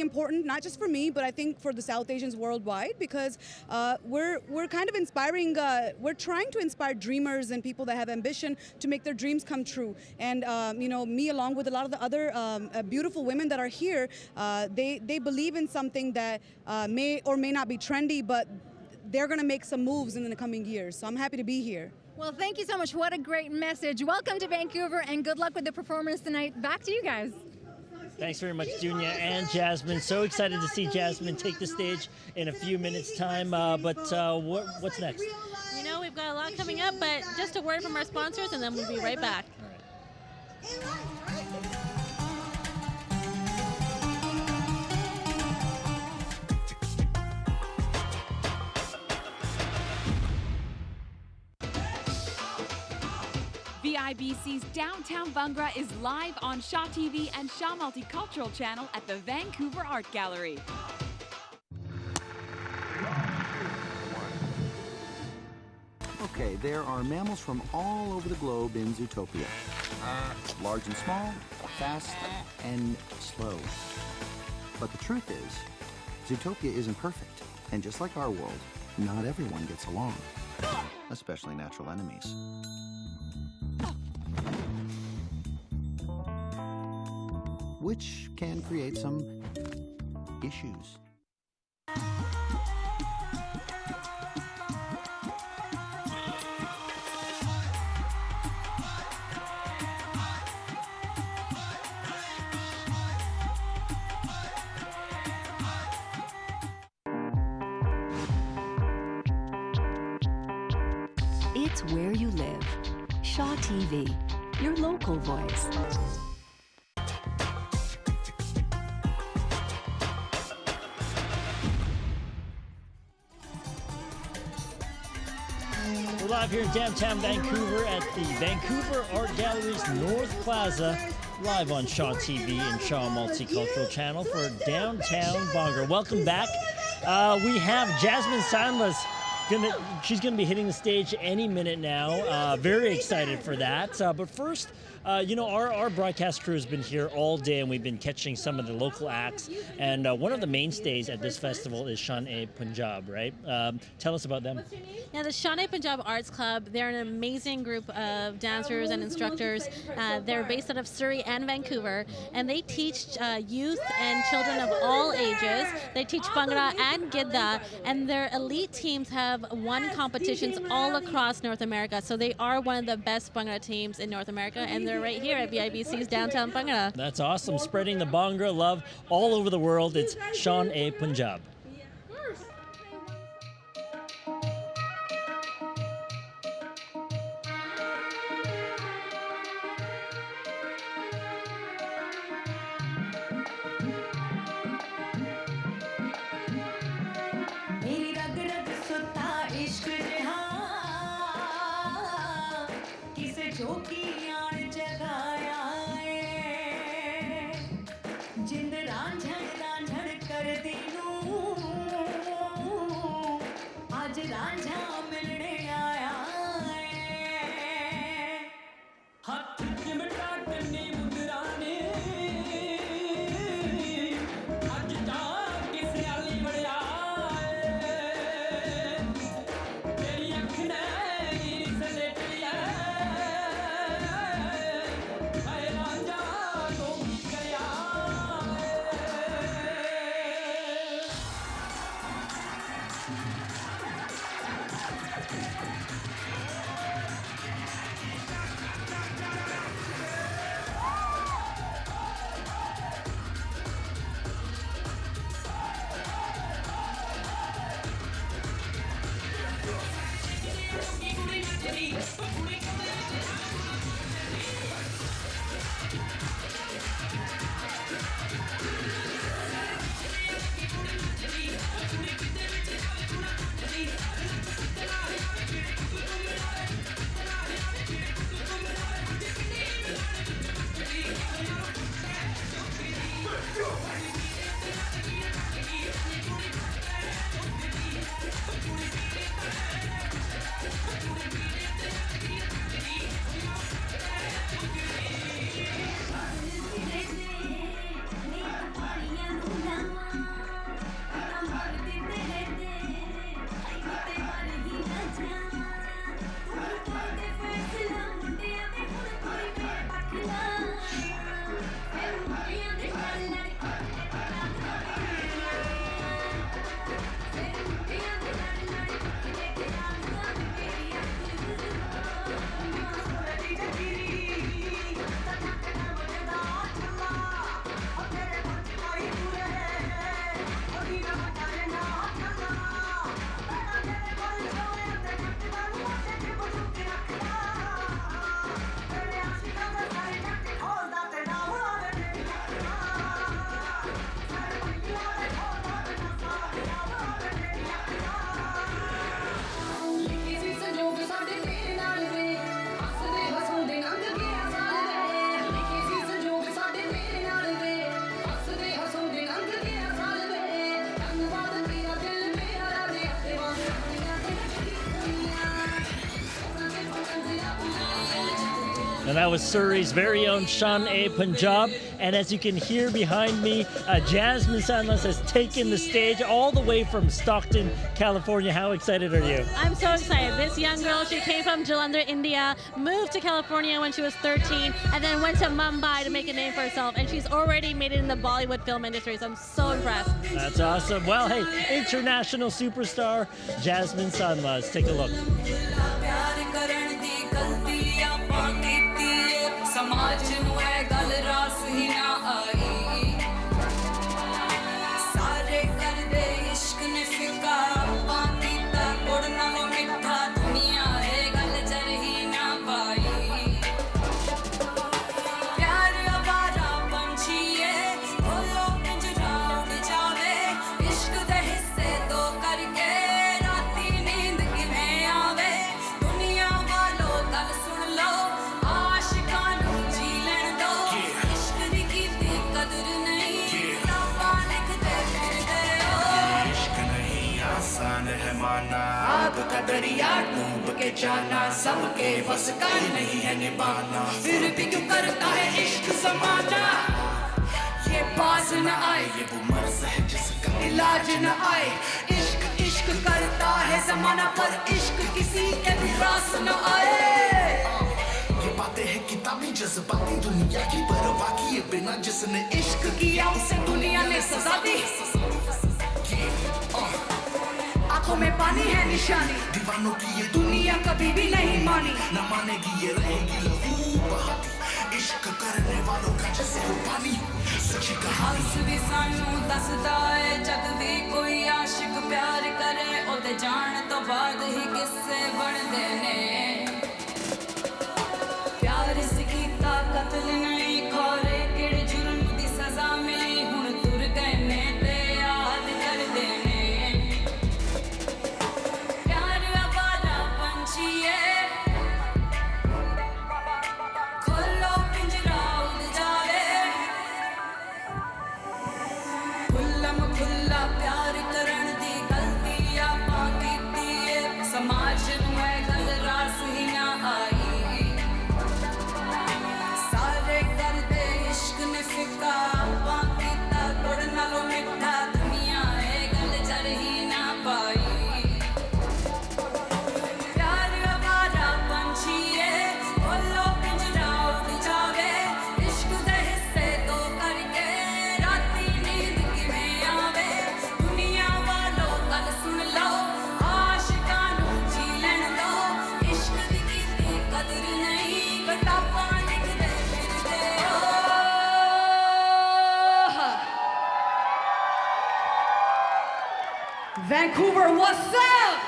important, not just for me, but I think for the South Asians worldwide, because we're kind of inspiring. We're trying to inspire dreamers and people that have ambition to make their dreams come true. And you know, me along with a lot of the other beautiful women that are here, they believe in something that may or may not be trendy, but they're going to make some moves in the coming years. So I'm happy to be here. Well, thank you so much. What a great message. Welcome to Vancouver, and good luck with the performance tonight. Back to you guys. Thanks very much, Dunya and Jasmine. So excited to see Jasmine take the stage in a few minutes' time. What's next? You know, we've got a lot coming up, but just a word from our sponsors, and then we'll be right back. All right. VIBC's Downtown Bhangra is live on Shaw TV and Shaw Multicultural Channel at the Vancouver Art Gallery. Okay, there are mammals from all over the globe in Zootopia. Large and small, fast and slow. But the truth is, Zootopia isn't perfect. And just like our world, not everyone gets along, especially natural enemies. Which can create some issues. It's where you live. Shaw TV, your local voice. We're live here in downtown Vancouver at the Vancouver Art Gallery's North Plaza live on Shaw TV and Shaw Multicultural Channel for downtown Bhangra. Welcome back. We have Jasmine Sandlas. She's going to be hitting the stage any minute now. Very excited for that. But first, our broadcast crew has been here all day, and we've been catching some of the local acts. And one of the mainstays at this festival is Shan-e-Punjab, right? Tell us about them. Yeah, the Shan-e-Punjab Arts Club, they're an amazing group of dancers and instructors. They're based out of Surrey and Vancouver, and they teach youth and children of all ages. They teach Bhangra and Gidda, and their elite teams have won competitions all across North America. So they are one of the best Bhangra teams in North America, and they're right here at VIBC's downtown Bhangra. That's awesome. Spreading the Bhangra love all over the world. It's Shan-e-Punjab. And that was Surrey's very own Shan-e-Punjab. And as you can hear behind me, Jasmine Sandlas has taken the stage all the way from Stockton, California. How excited are you? I'm so excited. This young girl, she came from Jalandhar, India, moved to California when she was 13, and then went to Mumbai to make a name for herself. And she's already made it in the Bollywood film industry, so I'm so impressed. That's awesome. Well, hey, international superstar Jasmine Sandlas. Take a look. का दरिया डूब के जाना सबके बस का नहीं है निभाना फिर भी क्यों करता है इश्क समाना ये बाज न आए ये वो मर्ज है जिसका इलाज न आए इश्क इश्क करता है जमाना पर इश्क किसी के भी रास न आए ये बातें हैं किताबी जज्बाती दुनिया की परवाह किए बिना जिसने इश्क किया उसे दुनिया ने सजा दी आंखों में पानी है निशानी दीवानों की ये दुनिया कभी भी नहीं मानी न मानेगी ये रहेगी लहू बहाती इश्क करने वालों का जैसे हो पानी सच्ची कहानी भी सानू दसदा है जब भी कोई आशिक प्यार करे ओदे जान तो बाद ही किस्से बनदे ने प्यार सिकीता कत्ल नहीं खोरे किड़ जुर्म दी सजा मिली हुन तुर गए ने ते याद कर देने समाज में गल रास ही ना आई सारे कर दे इश्क ने फिका बाकी ता तोड़ नालों मिठा दुनिया है गल जर ही ना पाई प्यार आवारा पंछी है बोलो पिंजरा उड़ जावे इश्क दे हिस्से तो करके राती नींद किवें आवे दुनिया वालों गल सुन लो Vancouver, what's up?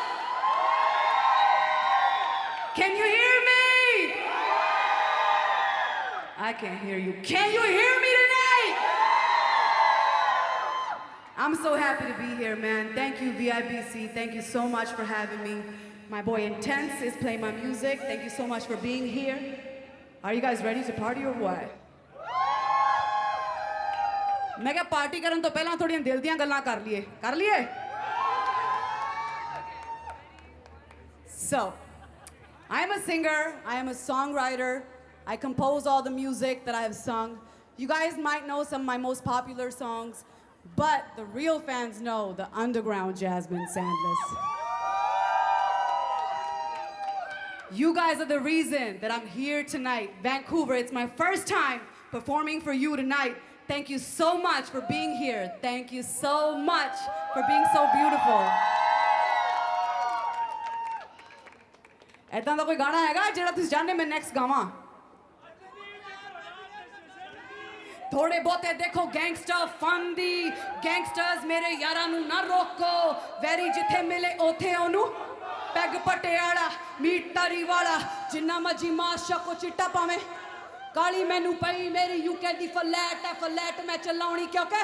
Can you hear me? I can't hear you. Can you hear me tonight? I'm so happy to be here, man. Thank you, VIBC. Thank you so much for having me. My boy Intense is playing my music. Thank you so much for being here. Are you guys ready to party or what? मैं क्या party करन तो पहला थोड़ियां दिल दियां गल्लां कर लिए So, I am a singer, I am a songwriter, I compose all the music that I have sung. You guys might know some of my most popular songs, but the real fans know the underground Jasmine Sandless. You guys are the reason that I'm here tonight. Vancouver, it's my first time performing for you tonight. Thank you so much for being here. Thank you so much for being so beautiful. ऐसा तो कोई गाना हैगा जेड़ा तुस जानने मैं next गावां थोड़े बहुते देखो गैंगस्टर फन दी गैंगस्टर्स मेरे यारां नू ना रोको वैरी जिथे मिले ओथे ओनू पैग पटियाला मीट तरी वाला जिन्ना मजी माशा को चिट्टा पावे काली मैनू पई मेरी यूके दी फ्लैट मैं चलाउणी क्योंकि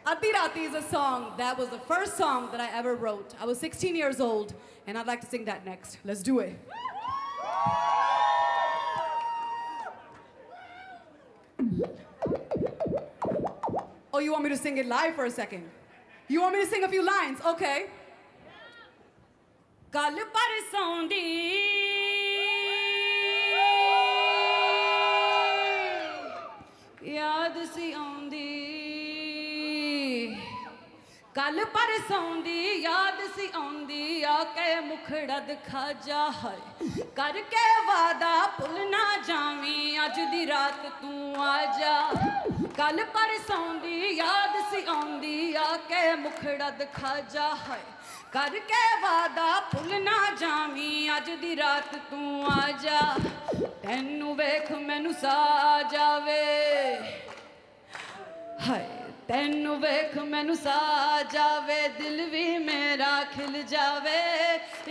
Ati Rati is a song that was the first song that I ever wrote. I was 16 years old, and I'd like to sing that next. Let's do it. Oh, you want me to sing it live for a second? You want me to sing a few lines? Okay. Kal parson di yaad si aaundi कल परसों दी याद सी आउंदी आके मुखड़ा दिखा जा है करके वादा भुल ना जावी अज दी रात तू आ जा कल परसों दी याद सी आउंदी आके मुखड़ा दिखा जा है करके वादा भुल ना जावी अज दी रात तू आ जा तैनू वेख मैनू सा जावे हाय तैनू वेख मैनू सा जावे दिल भी मेरा खिल जावे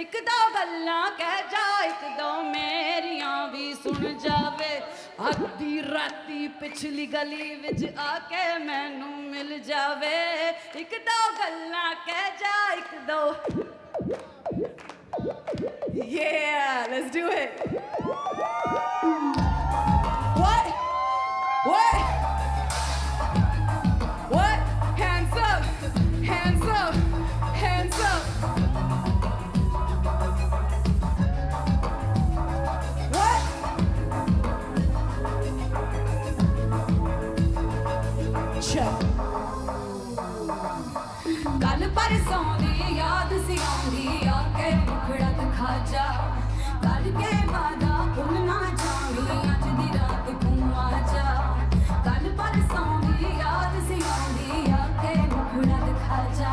एक दो गल्लां कह जा एक दो मेरियां भी सुन जावे आधी राती पिछली गली विच आके मैनू मिल जावे एक दो गल्लां कह जा एक दो Yeah, let's do it. What? परसों दी याद सी आंदी आके मुखड़ा दिखा जा करके वादा भुल ना जावी अज दी रात तू आ जा कल परसों दी याद सी आंदी आके मुखड़ा दिखा जा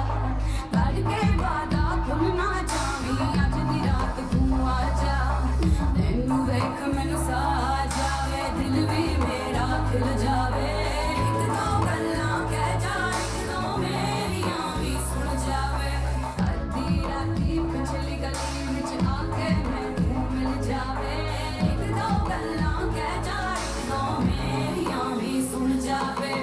करके वादा भुल ना जावी अज दी रात तू आ जा तैनू वेख मैनू सा जावे दिल भी मेरा खिल जावे एक दो गल्लां कह जा एक दो मेरियां भी सुन जावे अद्धी राती पिछली गली विच आके मैनू मिल जावे एक दो गल्लां कह जा एक दो मेरियां भी सुन जावे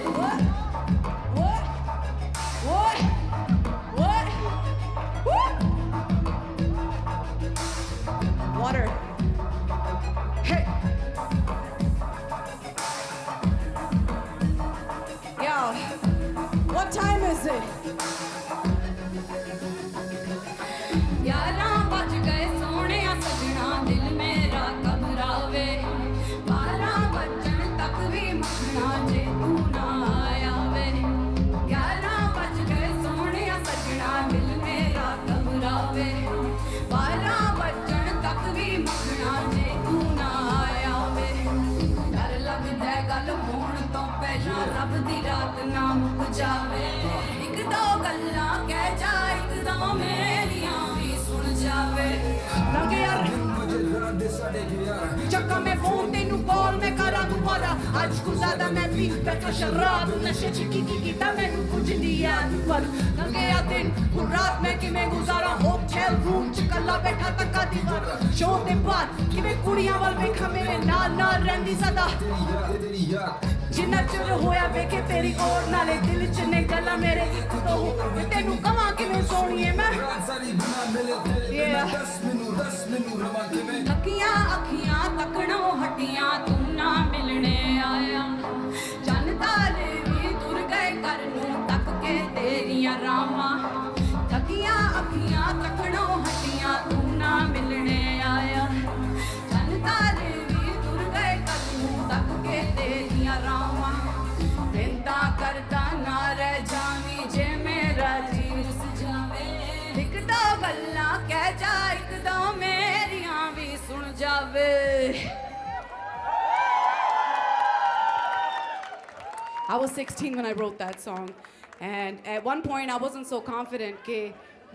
Water. Hey. Yo, what time is it? 11 बज गए सोहणिया सजना दिल मेरा घबरावे 12 बजण तक भी मखना जे तू ना आया वे 11 बज गए सोहणिया सजना दिल मेरा घबरावे 12 बजण तक भी मखना जे तू ना आया वे डर लगदा गल होण तो पहला रब दी रात ना मुक जावे एक दो गल्लां कह जा एक दो मेरियां भी सुन जावे लगे यार चक्का में फोन तेनू कॉल में करा दोबारा आज को ज्यादा मैं पी बैठा शराब नशे चिकी की ता मैनू कुछ नहीं याद पर लगे यार दिन रात में किवें गुजारा होटल रूम च कल्ला बैठा तक्का दीवार शो दे बाद किवें कुड़ियां वाल वेखा मेरे नाल नाल रहंदी सदा जिन्ना चिर होया वेखे तेरी और नाले दिल च ने गल्ला मेरे एक तो तेनू कवां किवें सोहणीए मैं लकियां अखियां तकड़ों हटियां तू ना मिलने आया चन तारे भी तुर गए घर नूं तक के तेरियां रामां लकियां अखियां तकड़ों हटियां तू ना मिलने आया चन तारे भी तुर गए घर नूं तक के तेरियां रामां बिंदा करदा ना रह जावी जे मेरा जी रुस जावे एक दो गल्लां कह जा एक दो मेरियां भी सुन जावे I was 16 when I wrote that song, and at one point I wasn't so confident कि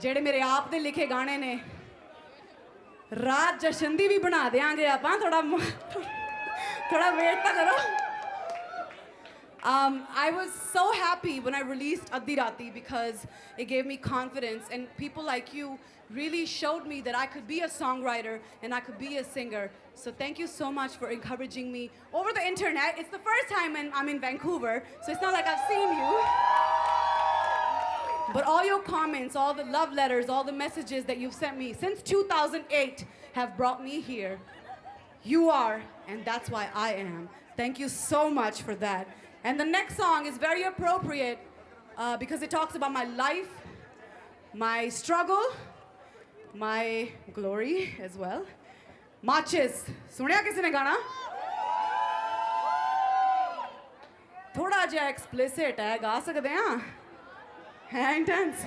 ਜਿਹੜੇ ਮੇਰੇ ਆਪ ਦੇ ਲਿਖੇ ਗਾਣੇ ਨੇ ਰਾਤ ਜਸ਼ਨ ਦੀ ਵੀ ਬਣਾ ਦੇਾਂਗੇ ਆਪਾਂ ਥੋੜਾ ਵੇਟ ਤਾਂ ਕਰੋ I was so happy when I released Addi Rati because it gave me confidence and people like you really showed me that I could be a songwriter and I could be a singer. So thank you so much for encouraging me over the internet. It's the first time I'm in Vancouver, so it's not like I've seen you. But all your comments, all the love letters, all the messages that you've sent me since 2008 have brought me here. You are, and that's why I am. Thank you so much for that. And the next song is very appropriate because it talks about my life, my struggle, my glory as well. Matches. सुनिया किसी ने गाना? थोड़ा जा explicit है, गा सकते हैं? है intense?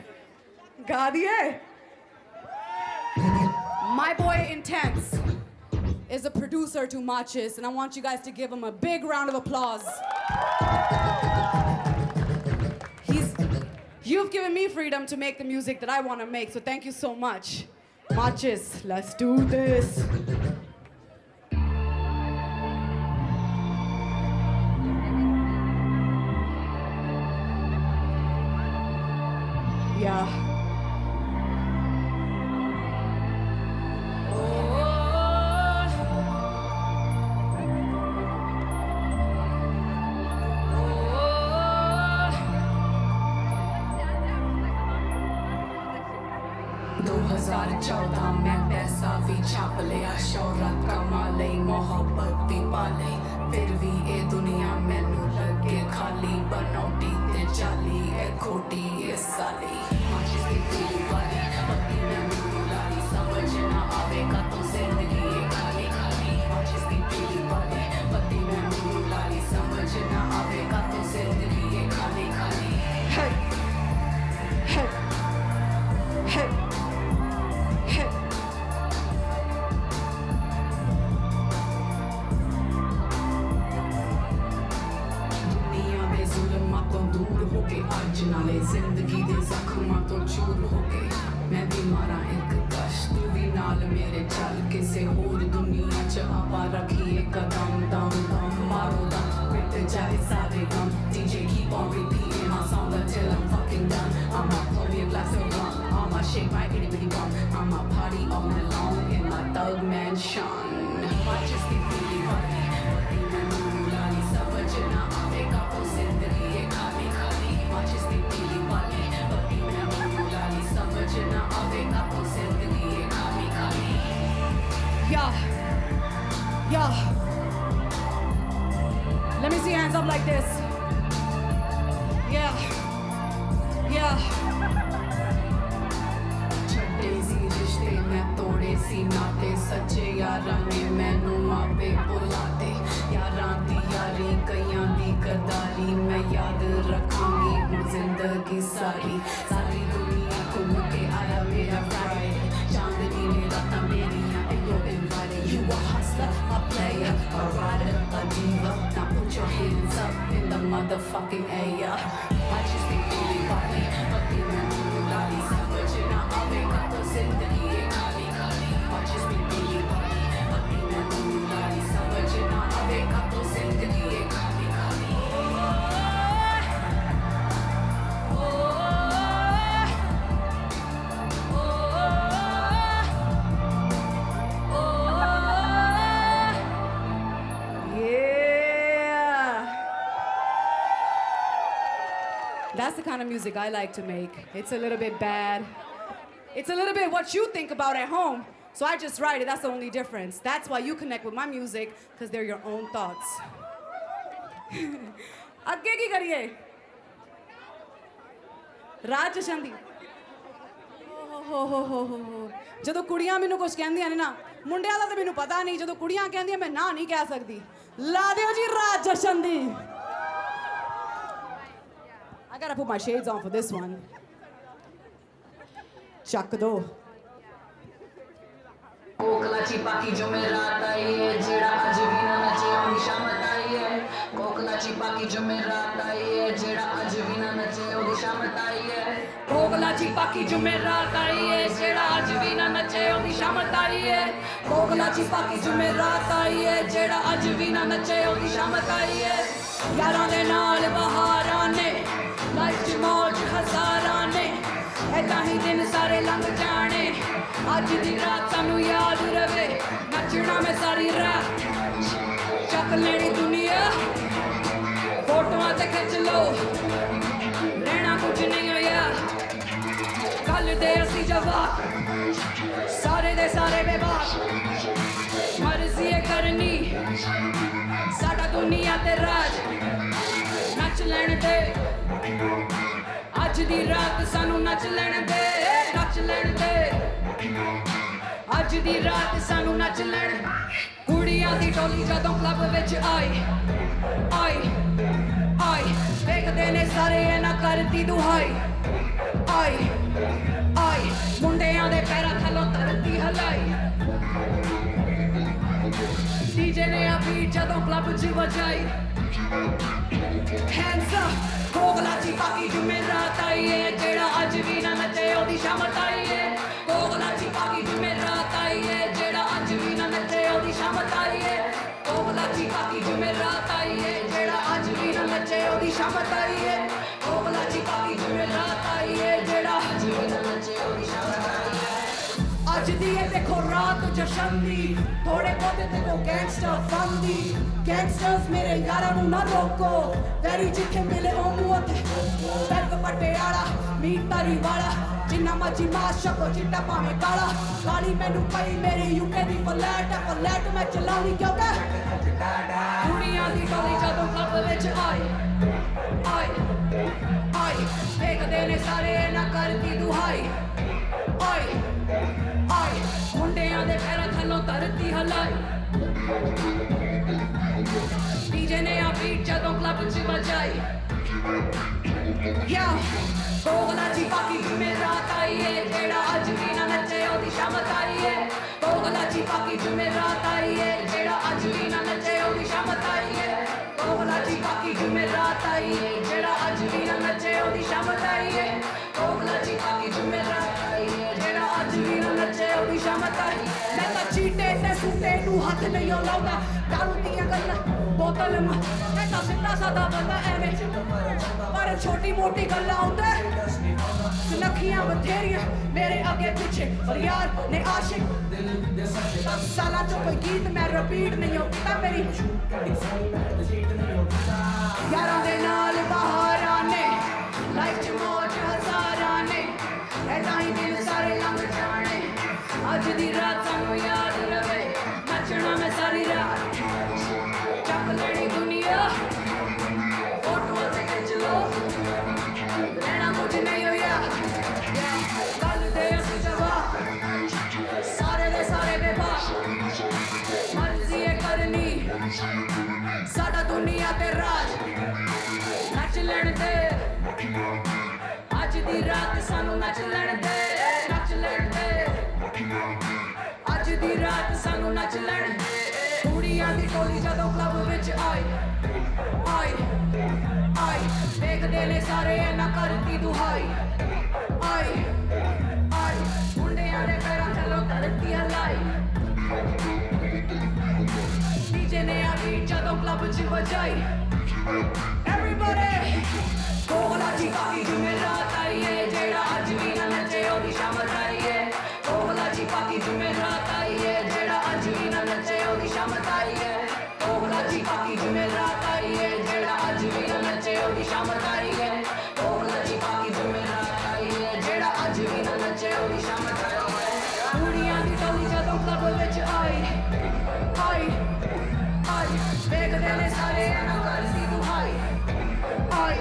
गा दिए? My boy Intense is a producer to Matches, and I want you guys to give him a big round of applause. You've given me freedom to make the music that I want to make, so thank you so much. Matches, let's do this. Yeah. मैं पैसा भी छाप लिया शोहरत कमा लई मोहब्बत भी पा लई फिर भी ए दुनिया मैनू लगे खाली बनौटी ते चाली ए खोटी ए साली माचिस की पीली वाली पत्ती मैनू लाली समझ ना आवेगा तो जिंदगी ये खाली खाली माचिस की पीली वाली पत्ती मैनू लाली समझ ना आवेगा तो जिंदगी ये खाली खाली Hey, hey. चूर होके मैं भी मारा एक कश तू भी नाल मेरे चल किसे होर दुनिया च आपा रखिए कदम दम दम मारो दम पिट जाए सारे गम DJ keep on repeating my song until I'm fucking done I'ma pour me a glass of rum I'ma shake my itty bitty bum I'ma party all night long in my thug mansion might just be really funny सब जना आवेगा तो जिंदगी ये खाली खाली might just be really funny बड़ी मैं उड़ाली सब जना आवेगा तो जिंदगी ये खाली खाली Yeah Let me see your hands up like this Yeah छड्डे सी रिश्ते मैं तोड़े सी नाते सच्चे यारां ने मैनू मापे बुलाते यारां दी यारी कईयां दी गद्दारी मैं याद रखांगी हुण जिंदगी सारी सारी दुनिया घूम के आया मेरा प्राइड चांदनी ने रातां मेरियां and you're invited you a hustler a player a rider a diva now put your hands up in the motherfucking air I just be really funny but you know lali सब जना आवेगा तो जिंदगी ये खाली खाली I just be really funny but you know lali सब जना आवेगा तो जिंदगी ये खाली खाली That's the kind of music I like to make. It's a little bit bad. It's a little bit what you think about at home. So I just write it. That's the only difference. That's why you connect with my music, because they're your own thoughts. Agge ki kariye? Raj Shandi. ਜਦੋਂ ਕੁੜੀਆਂ ਮੈਨੂੰ ਕੁਝ ਕਹਿੰਦੀਆਂ ਨੇ ਨਾ ਮੁੰਡਿਆਂ ਦਾ ਤਾਂ ਮੈਨੂੰ ਪਤਾ ਨਹੀਂ ਜਦੋਂ ਕੁੜੀਆਂ ਕਹਿੰਦੀਆਂ ਮੈਂ ਨਾ ਨਹੀਂ ਕਹਿ ਸਕਦੀ ਲਾ ਦਿਓ ਜੀ ਰਾਜ ਜਸ਼ਨ ਦੀ I gotta put my shades on for this one. Chuck do. कोकला चिपाकी जो मेरा आई है जेड़ा अज भी ना नचे ओदी शामत आई है कोकला चिपाकी जो मेरा आई है जेड़ा अज भी ना नचे ओदी शामत आई है कोकला चिपाकी जो मेरा आई है जेड़ा अज भी ना नचे ओदी शामत आई है कोकला चिपाकी जो मेरा आई है जेड़ा अज भी ना नचे ओदी शामत आई है यारां दे नाल बहारां ने लाइफ च मौज हज़ारां ने ऐदां ही दिन सारे लंघ जाने अज दी रात सानू याद रवे नचना मैं सारी रात चक लेनी दुनिया फोटोआं ते खिच लो रहना कुछ नहीं होया कल दे असी जवाब सारे दे सारे बेबाक मर्जी है करनी साडा दुनिया ते राज नच लैण दे अज दी रात सानू नच लैण दे अज दी रात सानू नच लैण कुड़ियां दी टोली जदों क्लब विच आई वेखदे ने सारे ना करदी दुहाई आई मुंडियां दे पैरां थल्लों धरती हलाई डीजे ने आ बीट जदों क्लब च वजाई Hands up, कोगला चिपाकी जुमेरात आई है जेड़ा अज भी ना नचे ओदी शामत आई है कोगला चिपाकी जुमेरात आई है जेड़ा अज भी ना नचे ओदी शामत आई है कोगला चिपाकी जुमेरात आई है जेड़ा अज भी ना नचे ओदी शामत आई है कोगला चिपाकी जुमेरात आई है जेड़ा अज भी ना नचे ओदी शामत आई है अज दी है देखो रात जशन दी थोड़े बहुते देखो गैंगस्टर फन दी गैंगस्टर्स मेरे यारां नू ना रोको वैरी जिथे मिले ओनू उत्थे बैग पटियाला मीट तारी वाला जिन्ना मर्जी मार छको चिट्टा भावें काला काली मैनू पई मेरी यूके दी फ्लैट मैं चलाउनी क्योंकि कुड़ियां दी टोली जदों क्लब विच आई देखदे ने सारे ना करदी दुहाई आई मुंडियां दे पैरां थल्लों धरती हलाई डीजे ने आ बीट जदों क्लब च वजाई या कोगला चिपाकी जुमेरात आई है जेड़ा अज भी ना नचे ओदी शामत आई है कोगला चिपाकी जुमेरात आई है जेड़ा अज भी ना नचे ओदी शामत आई है कोगला चिपाकी जुमेरात आई है जेड़ा अज भी ना नचे ओदी शामत आई है कोगला चिपाकी यार मैं तो चीटे ते सूटे नू हाथ नहीं लाऊंगा दारू दियां गल्लां बोतल मैं तो सीधा साधा बंदा एवें पर छोटी मोटी गल्लां उते सुनखियां बथेरियां मेरे आगे पीछे और यार ने आशिक 10 साल तो कोई गीत मैं रिपीट नहीं होता मेरी यारां दे नाल बाहर आने लाइफ च मौज हज़ारां ने ऐदां ही दिन सारे लंघ जाने अज दी रात सानू याद रवे नचना मैं सारी रात चक लेनी दुनिया फोटो ते खिच लो रहना कुछ नहीं होया गल दे असी जवाब सारे दे सारे बेबाक मर्जी है करनी साडा दुनिया ते राज नच लैण दे अज दी रात सानू नच लैण दे नच लैण दे अज दी रात सानू नच लैण दे कुड़ियां दी टोली जदों क्लब विच आई देखदे ने सारे ना करती दुहाई आई मुंडियां दे पैरां थल्लों धरती हलाई डीजे ने आवी जदों क्लब च बजाई एवरीबॉडी कोहला जी काकी जुमेरात आई है जेड़ा अज भी ना नचे ओदी शामत आई है कोहला जी काकी जुमेरात आई है जेड़ा अज भी ना नचे ओदी शामत आई है कोहला जी काकी जुमेरात आई है जेड़ा अज भी ना नचे ओदी शामत आई है कोहला जी काकी जुमेरात आई है जेड़ा अज भी ना नचे ओदी शामत आई है कुड़ियां दी टोली जदों क्लब विच आई देखदे ने सारे ना करदी दुहाई आई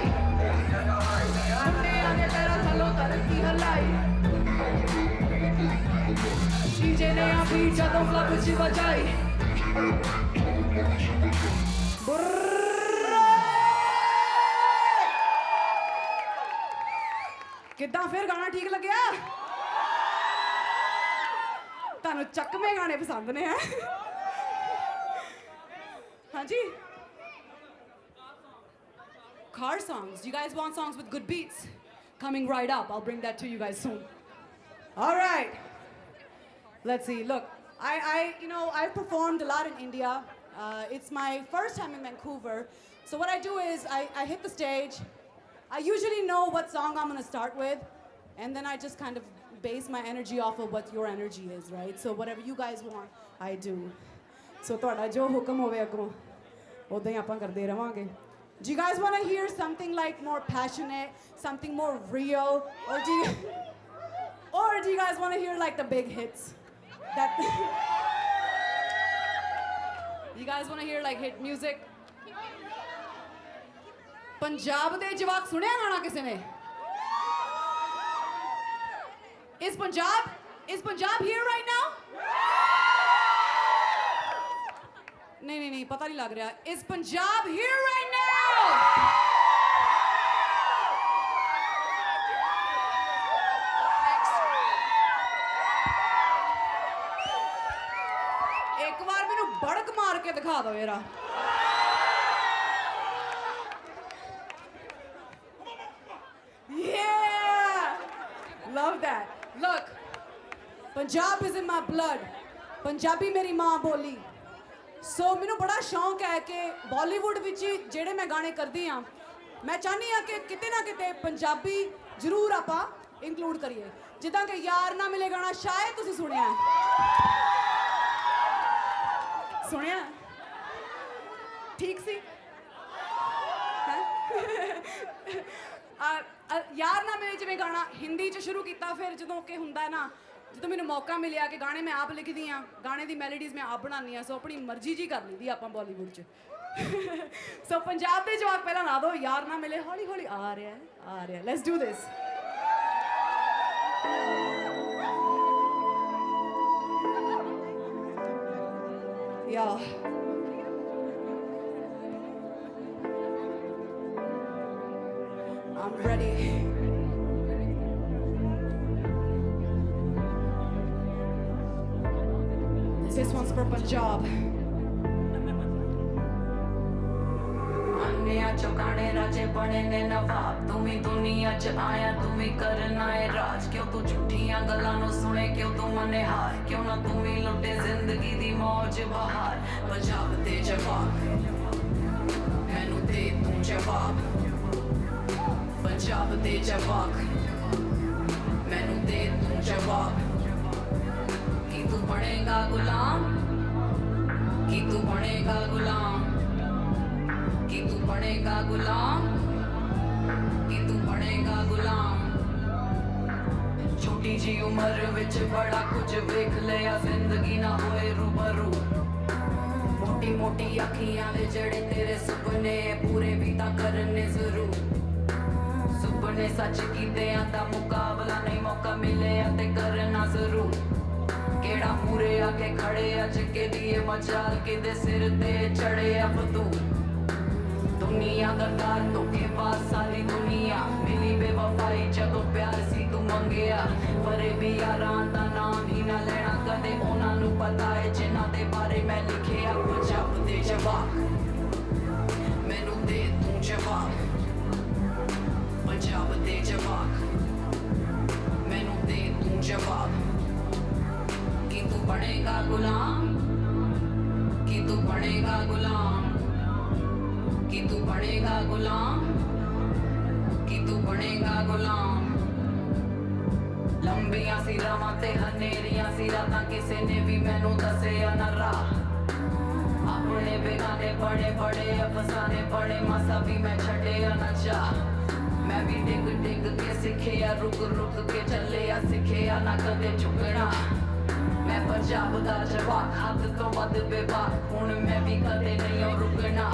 मुंडियां दे पैरां थल्लों धरती हलाई डीजे ने आवी जदों क्लब च बजाई किद्दां फिर गाना ठीक लग्या तानू चकमे गाने पसंद ने हैं हाँ जी car songs. You guys want songs with good beats? Coming right up. I'll bring that to you guys soon. All right. Let's see. Look, I've performed a lot in India. It's my first time in Vancouver. So what I do is I hit the stage. I usually know what song I'm going to start with, and then I just kind of base my energy off of what your energy is, right? So whatever you guys want, I do. So ਤੁਹਾਡਾ ਜੋ ਹੁਕਮ ਹੋਵੇ ਅੱਗੋਂ ਉਦਾਂ ਹੀ ਆਪਾਂ ਕਰਦੇ ਰਵਾਂਗੇ. Do you guys want to hear something like more passionate, something more real, or do you guys want to hear like the big hits? That you guys want to hear like hit music? Punjab ਦੇ ਜਵਾਕ ਸੁਣਿਆ ਗਾਣਾ ਕਿਸੇ ਨੇ? Is Punjab here right now? नहीं पता नहीं लग रहा. Is Punjab here right now? एक बार मैनू बड़क मार के दिखा दो यारा. Yeah, love that. Look, Punjab is in my blood. Punjabi मेरी माँ बोली. ਸੋ ਮੈਨੂੰ ਬੜਾ ਸ਼ੌਂਕ ਹੈ ਕਿ ਬਾਲੀਵੁੱਡ ਵਿੱਚ ਜਿਹੜੇ ਮੈਂ ਗਾਣੇ ਕਰਦੀ ਹਾਂ ਮੈਂ ਚਾਹੁੰਦੀ ਹਾਂ ਕਿ ਕਿਤੇ ਨਾ ਕਿਤੇ ਪੰਜਾਬੀ ਜ਼ਰੂਰ ਆਪਾਂ ਇਨਕਲੂਡ ਕਰੀਏ. ਜਿੱਦਾਂ ਕਿ ਯਾਰ ਨਾ ਮਿਲੇ ਗਾਣਾ ਸ਼ਾਇਦ ਤੁਸੀਂ ਸੁਣਿਆ ਠੀਕ ਸੀ ਯਾਰ ਨਾ ਮਿਲੇ ਜਿਵੇਂ ਗਾਣਾ ਹਿੰਦੀ 'ਚ ਸ਼ੁਰੂ ਕੀਤਾ ਫਿਰ ਜਦੋਂ ਕਿ ਹੁੰਦਾ ਨਾ ਜਦੋਂ ਮੈਨੂੰ ਮੌਕਾ ਮਿਲਿਆ ਕਿ ਗਾਣੇ ਮੈਂ ਆਪ ਲਿਖਦੀ ਹਾਂ ਗਾਣੇ ਦੀ ਮੈਲੋਡੀਜ਼ ਮੈਂ ਆਪ ਬਣਾਉਂਦੀ ਹਾਂ ਸੋ ਆਪਣੀ ਮਰਜ਼ੀ ਜੀ ਕਰ ਲਈਦੀ ਆਪਾਂ ਬਾਲੀਵੁੱਡ 'ਚ ਸੋ ਪੰਜਾਬ ਦੇ ਜਵਾਕ ਪਹਿਲਾਂ ਲਾ ਦਿਓ ਯਾਰ ਨਾ ਮਿਲੇ ਹੌਲੀ ਹੌਲੀ ਆ ਰਿਹਾ let's do this Yeah. I'm ready. This one's for Punjab. अन्या चौकाने राजे बने ने नवाब तू भी दुनिया च आया तू भी करना है राज क्यों तू झूठी झूठियां गल्लां नूं सुने क्यों तू मने हार क्यों ना तू भी लुटे जिंदगी दी मौज बहार पंजाब दे जवाब मैनू दे तू जवाब पंजाब दे जवाब मैनू दे तू जवाब कि तू बनेगा गुलाम कि तू बनेगा गुलाम कि तू बनेगा गुलाम कि तू बनेगा गुलाम छोटी जी उम्र विच बड़ा कुछ वेख लिया जिंदगी ना होए रूबरू मोटी मोटी अखियां दे जड़े तेरे सुपने पूरे भी ता करने जरूर सुपने सच कीते दा मुकाबला नहीं मौका मिले ते करना जरूर केड़ा पूरे आके खड़े अज के दिए मचाल के दे सिर ते चढ़े अब तू दुनिया दा तार धोखेबाज सारी दुनिया मिली बेवफाई जदों प्यार सी तू मंगिया परे भी यारां दा नाम ही ना लेना कदे उन्हां नूं पता है जिन्हां दे बारे मैं लिखिया पंजाब दे जवाब मैनू दे तू जवाब पंजाब दे जवाब मैनू दे तू जवाब कि तू बनेगा गुलाम कि तू बनेगा गुलाम कि तू बनेगा गुलाम कि तू बनेगा गुलाम लंबियां सी रावां ते हनेरियां सी रातां किसे ने भी मैनू दस्सिया ना राह अपने बेगाने बड़े बड़े अफसाने बड़े मासा भी मैं छड्डिया ना चाह मैं भी डिग डिग के सिखिया रुक रुक के चलिया सिखिया ना कदे झुकना मैं पंजाब दा जवाब हद तो वध बेबाक हुण मैं भी कदे नहीं रुकना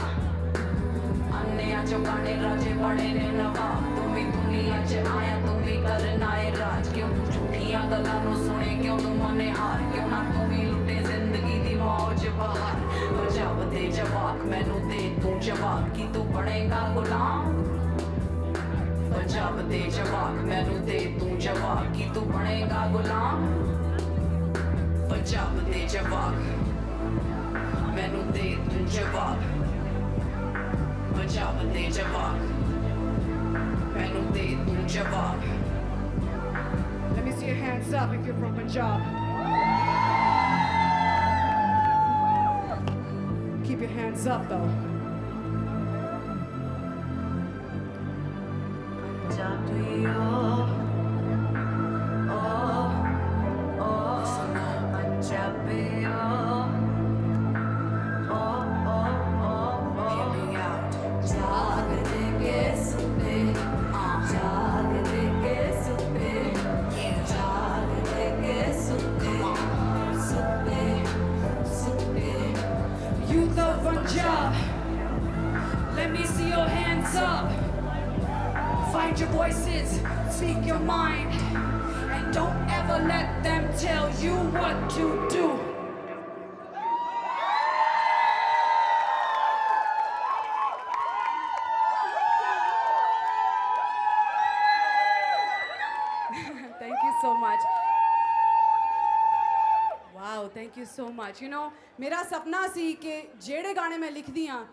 अन्ने चौकाने राजे बड़े ने नवाब तू भी दुनिया च आया तू भी करना है राज क्यों झूठियां गल्लां नूं सुने क्यों तू मने हार क्यों ना तू भी लुटे जिंदगी दी मौज बहार पंजाब दे जवाब मैनू दे तू जवाब कि तू बनेगा गुलाम पंजाब दे जवाब मैनू दे तू जवाब कि तू बनेगा गुलाम पंजाब दे जवाब मैनू दे तू जवाब पंजाब दे जवाब मैनू दे तू जवाब Let me see your hands up if you're from Punjab. Keep your hands up though. Youth of Punjab, let me see your hands up. Find your voices, speak your mind, and don't ever let them tell you what to do. Thank you so much. Wow, thank you so much. You know, मेरा सपना सी कि जेड़े गाने मैं लिखदी हाँ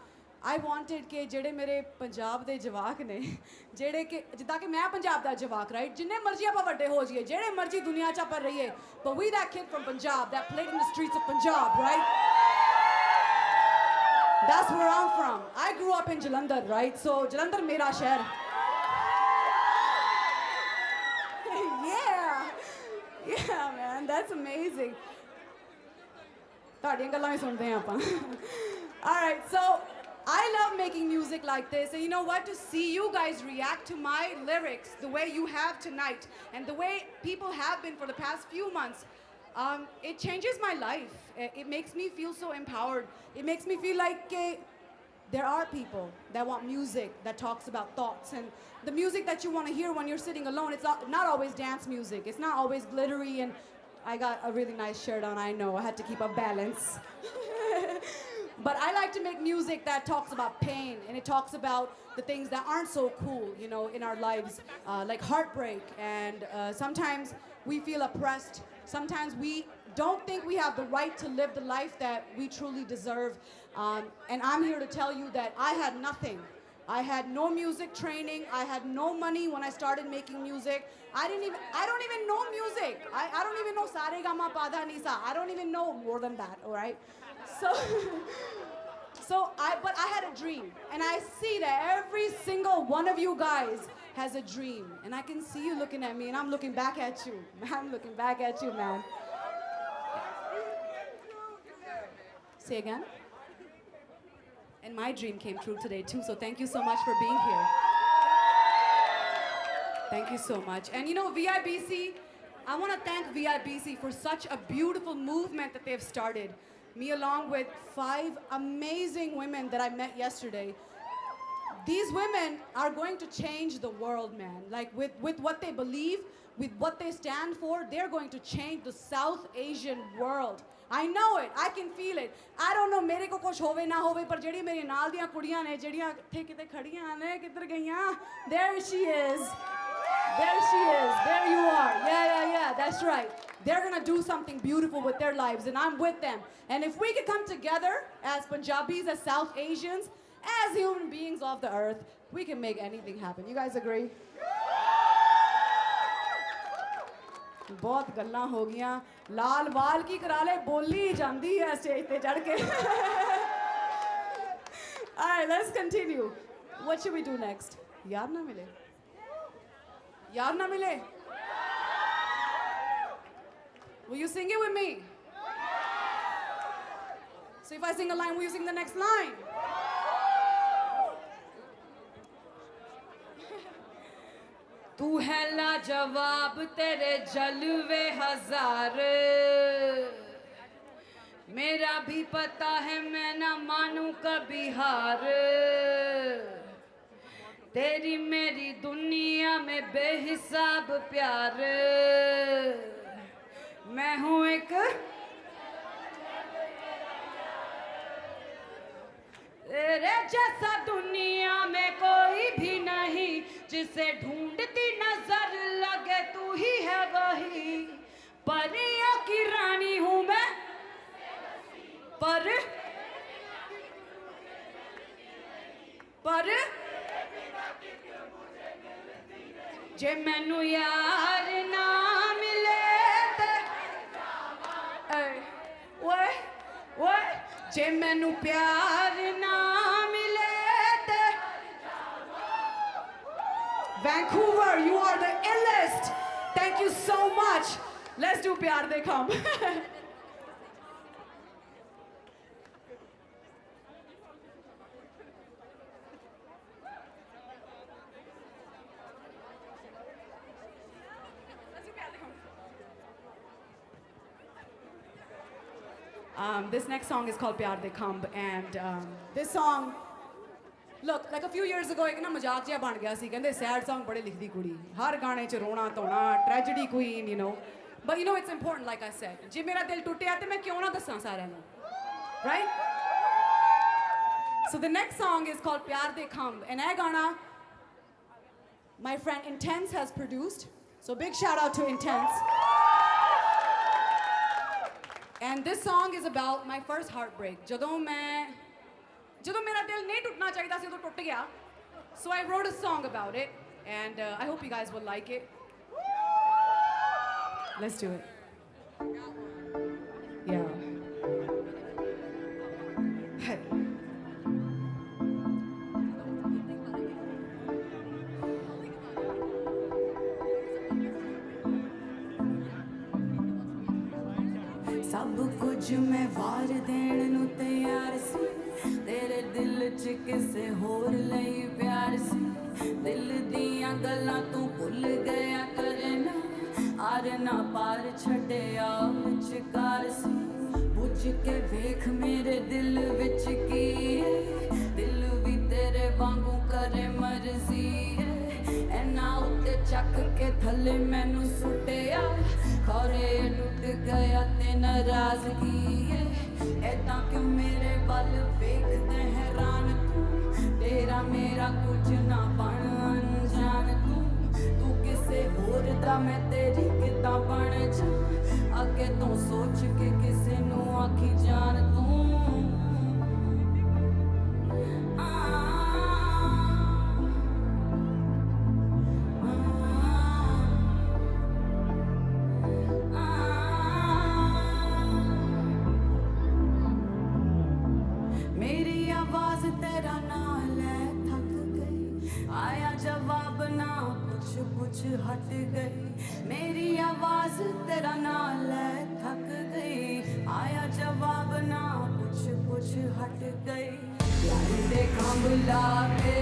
I wanted कि जेड़े मेरे पंजाब दे जवाक ने जेड़े कि जिद्दां कि मैं पंजाब दा जवाक राइट जिन्ने मर्जी आपां वड्डे हो जाइए जेड़े मर्जी दुनिया च आपां रहिए but we that kid from Punjab that played in the streets of Punjab right that's where I'm from. I grew up in Jalandhar right so Jalandhar मेरा शहर yeah man that's amazing. ਤੁਹਾਡੀਆਂ ਗੱਲਾਂ ਵੀ ਸੁਣਦੇ ਆਂ ਆਪਾਂ all right so I love making music like this and you know what to see you guys react to my lyrics the way you have tonight and the way people have been for the past few months it changes my life it makes me feel so empowered it makes me feel like there are people that want music that talks about thoughts and the music that you want to hear when you're sitting alone it's not always dance music it's not always glittery and I got a really nice shirt on I know I had to keep a balance but I like to make music that talks about pain and it talks about the things that aren't so cool you know in our lives like heartbreak and sometimes we feel oppressed sometimes we don't think we have the right to live the life that we truly deserve and I'm here to tell you that I had nothing I had no music training. I had no money when I started making music. I don't even know music. I don't even know Sare Gama Pada Nisa. I don't even know more than that, all right? So, but I had a dream. And I see that every single one of you guys has a dream. And I can see you looking at me, and I'm looking back at you. I'm looking back at you, man. Say again? And my dream came true today too, so thank you so much for being here. Thank you so much. And you know, VIBC, I want to thank VIBC for such a beautiful movement that they've started. Me along with 5 amazing women that I met yesterday. These women are going to change the world, man. Like with what they believe, with what they stand for, they're going to change the South Asian world. I know it. I can feel it. I don't know मेरे को कुछ होवे ना होवे पर JD मेरी नाल दियां कुड़ियां ने जेडियां थे किते खड़ियां ने किधर गईयां. There she is. There she is. There you are. Yeah. That's right. They're gonna do something beautiful with their lives, and I'm with them. And if we could come together as Punjabis, as South Asians, as human beings of the earth, we can make anything happen. You guys agree? बहुत गल्लां हो गईयां लाल वाल की करा ले बोली जांदी है स्टेज पे चढ़ के. All right, let's continue. What should we do next? यार ना मिले. यार ना मिले. Will you sing it with me? So if I sing a line, will you sing the next line? तू है लाजवाब तेरे जलवे हजार. मेरा भी पता है मैं ना मानूं कभी हार. तेरी मेरी दुनिया में बेहिसाब प्यार. मैं हूँ एक तेरे जैसा दुनिया में कोई भी नहीं. जिसे ढूंढती नजर लगे तू ही है वही. परियों की रानी हूँ मैं पर जे मैनू यार ना मिले ओए जे मैनू प्यार ना मिले. Vancouver, you are the illest. Thank you so much. Let's do Pyar De Come. This next song is called Pyar De Come, and this song, look, like a few years ago, एक ना मजाक जिहा बन गया सी. कहंदे sad song बड़े लिखदी कुड़ी. हर गाने च रोना धोना, tragedy queen, you know. But you know, it's important, like I said. जे मेरा दिल टुटिया ते मैं क्यों ना दस्सां सारियां नूं. Right? So the next song is called Pyar De Come, and I gana my friend Intense has produced. So big shout out to Intense. And this song is about my first heartbreak. ਜਦੋਂ ਮੇਰਾ ਦਿਲ ਨਹੀਂ ਟੁੱਟਣਾ ਚਾਹੀਦਾ ਸੀ ਉਦੋਂ ਟੁੱਟ ਗਿਆ. So I wrote a song about it, and I hope you guys will like it. Let's do it. Yeah. Hey. ਸਭ ਕੁਝ ਮੈਂ ਵਾਰ ਦੇਣ ਨੂੰ ਤਿਆਰ ਸੀ. तेरे दिल च किसे होर लई प्यार सी. दिल दियां गल्लां तू भुल गया करना. आर ना पार छड्डिया विचकार सी. बुझ के वेख मेरे दिल विच की है. दिल भी तेरे वांगू करे मर्जी है. ऐना उत्ते चक के थले मैनू सुटिया. खौरे टुट गया ते नाराजगी है. ऐदां क्यों मेरे वल वेखदे हैरान तू. तेरा मेरा कुछ ना बन अनजान तू. तू किसे होर दा मैं तेरी किदां बन जा. अगे तो सोच के किसे नू आखी जान तू. हट गई मेरी आवाज तेरा नाल है थक गई आया जवाब ना कुछ हट गई यार दे खंभ ला के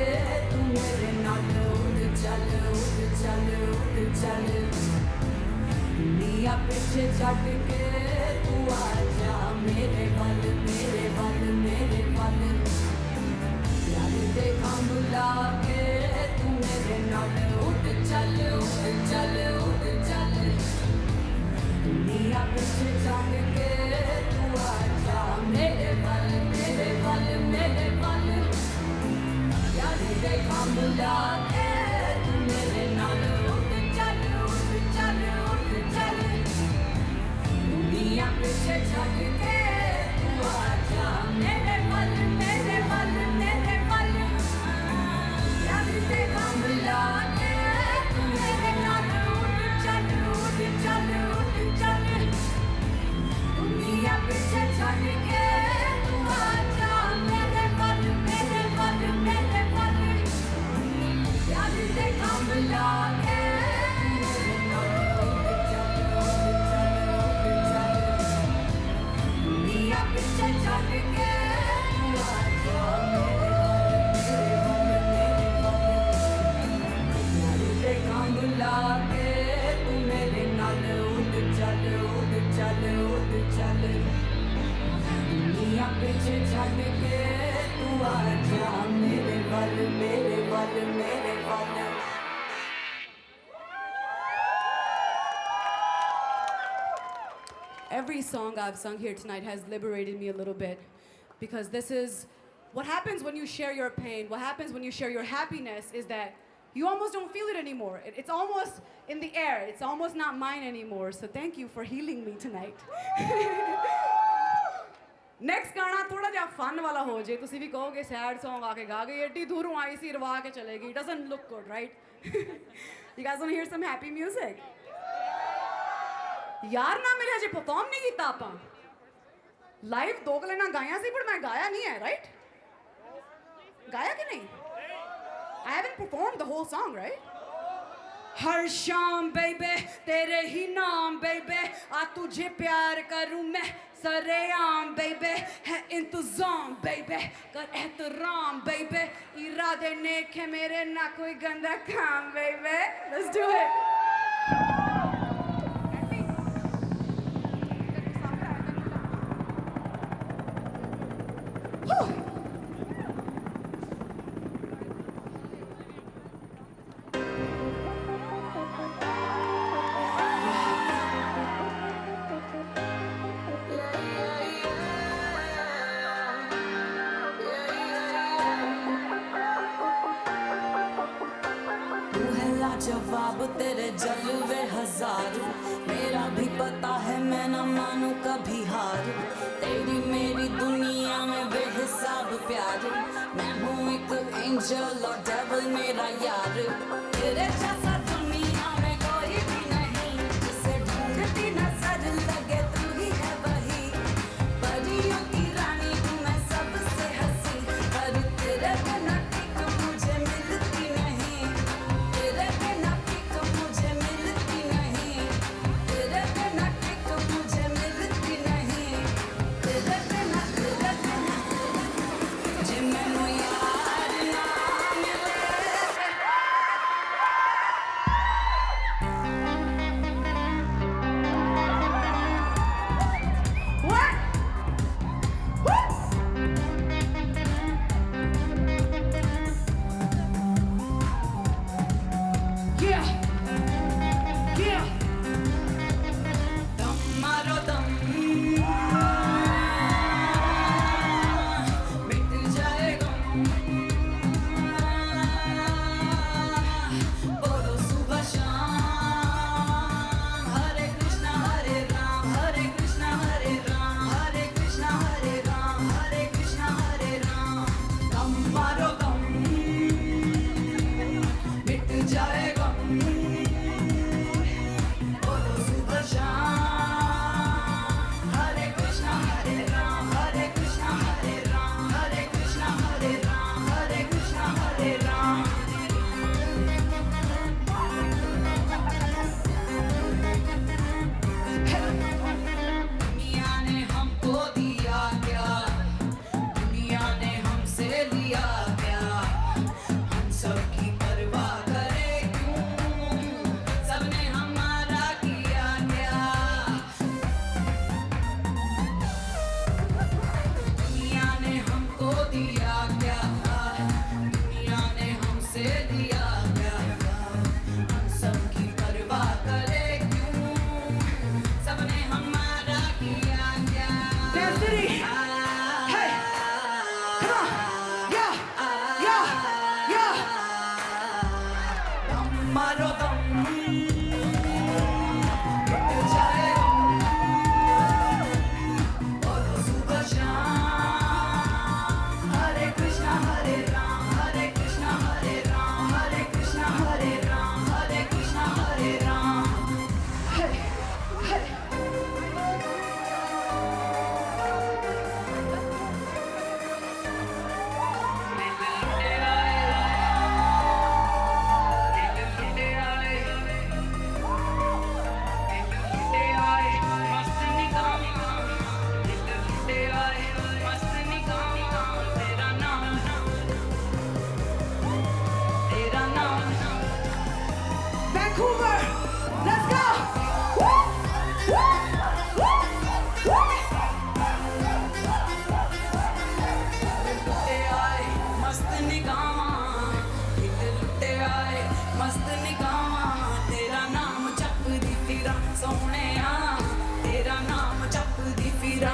तू मेरे नाल उड़ चल दुनिया पीछे छट के तू आजा मेरे वल यार दे खंभ ला के तू मेरे नाल उड़ चल दुनिया पीछे छट के तू आजा मेरे वल यार दे खंभ ला के तू मेरे नाल उड़ चल दुनिया पीछे छट के तू आजा मेरे वल यार दे खंभ ला के तू मेरे नाल उड़ चल दुनिया पीछे छट के तू आजा मेरे वल यार दे खंभ ला के तू मेरे नाल उड़ चल दुनिया पीछे छट के तू आजा यार दे खंभ ला के तू मेरे नाल उड़ चल दुनिया पीछे छट के तू आजा मेरे वल Every song I've sung here tonight has liberated me a little bit because this is what happens when you share your pain, what happens when you share your happiness is that you almost don't feel it anymore. It's almost in the air. It's almost not mine anymore. So thank you for healing me tonight. Next गाना थोड़ा जा fun वाला हो जाए तुसी भी कहोगे sad song आके गा गई एडी दूरों आई सी रवा के चलेगी. It doesn't look good, right? You guys want to hear some happy music? यार ना मेरे अजे परफॉर्म नहीं कीता आपा लाइव दो गले ना गाया सी पर मैं गाया नहीं है राइट गाया कि नहीं I haven't performed the whole song right हर शाम बेबे तेरे ही नाम बेबे आ तुझे प्यार करूं मैं सरेआम बेबे है इंतजाम बेबे कर एहतराम बेबे इरादे नेक है मेरे ना कोई गंदा काम बेबे let's do it जवाब तेरे जलवे हजारों मेरा भी पता है मैं न मानूं कभी हार तेरी मेरी दुनिया में बेहिसाब प्यार मैं हूँ एक एंजल और डेविल मेरा यार तेरे जैसा दुनिया में कोई भी नहीं जिसे ढूंढती नजर लगे तू ही है वही परियों की रानी हूँ मैं सबसे हंसी पर तेरे बिना टिक मुझे मिलती नहीं तेरे बिना टिक मुझे मिलती नहीं तेरे बिना टिक मुझे मिलती नहीं तेरे बिना जे मैनू यार ना मिले सोहणिया तेरा नाम जपदी फिरा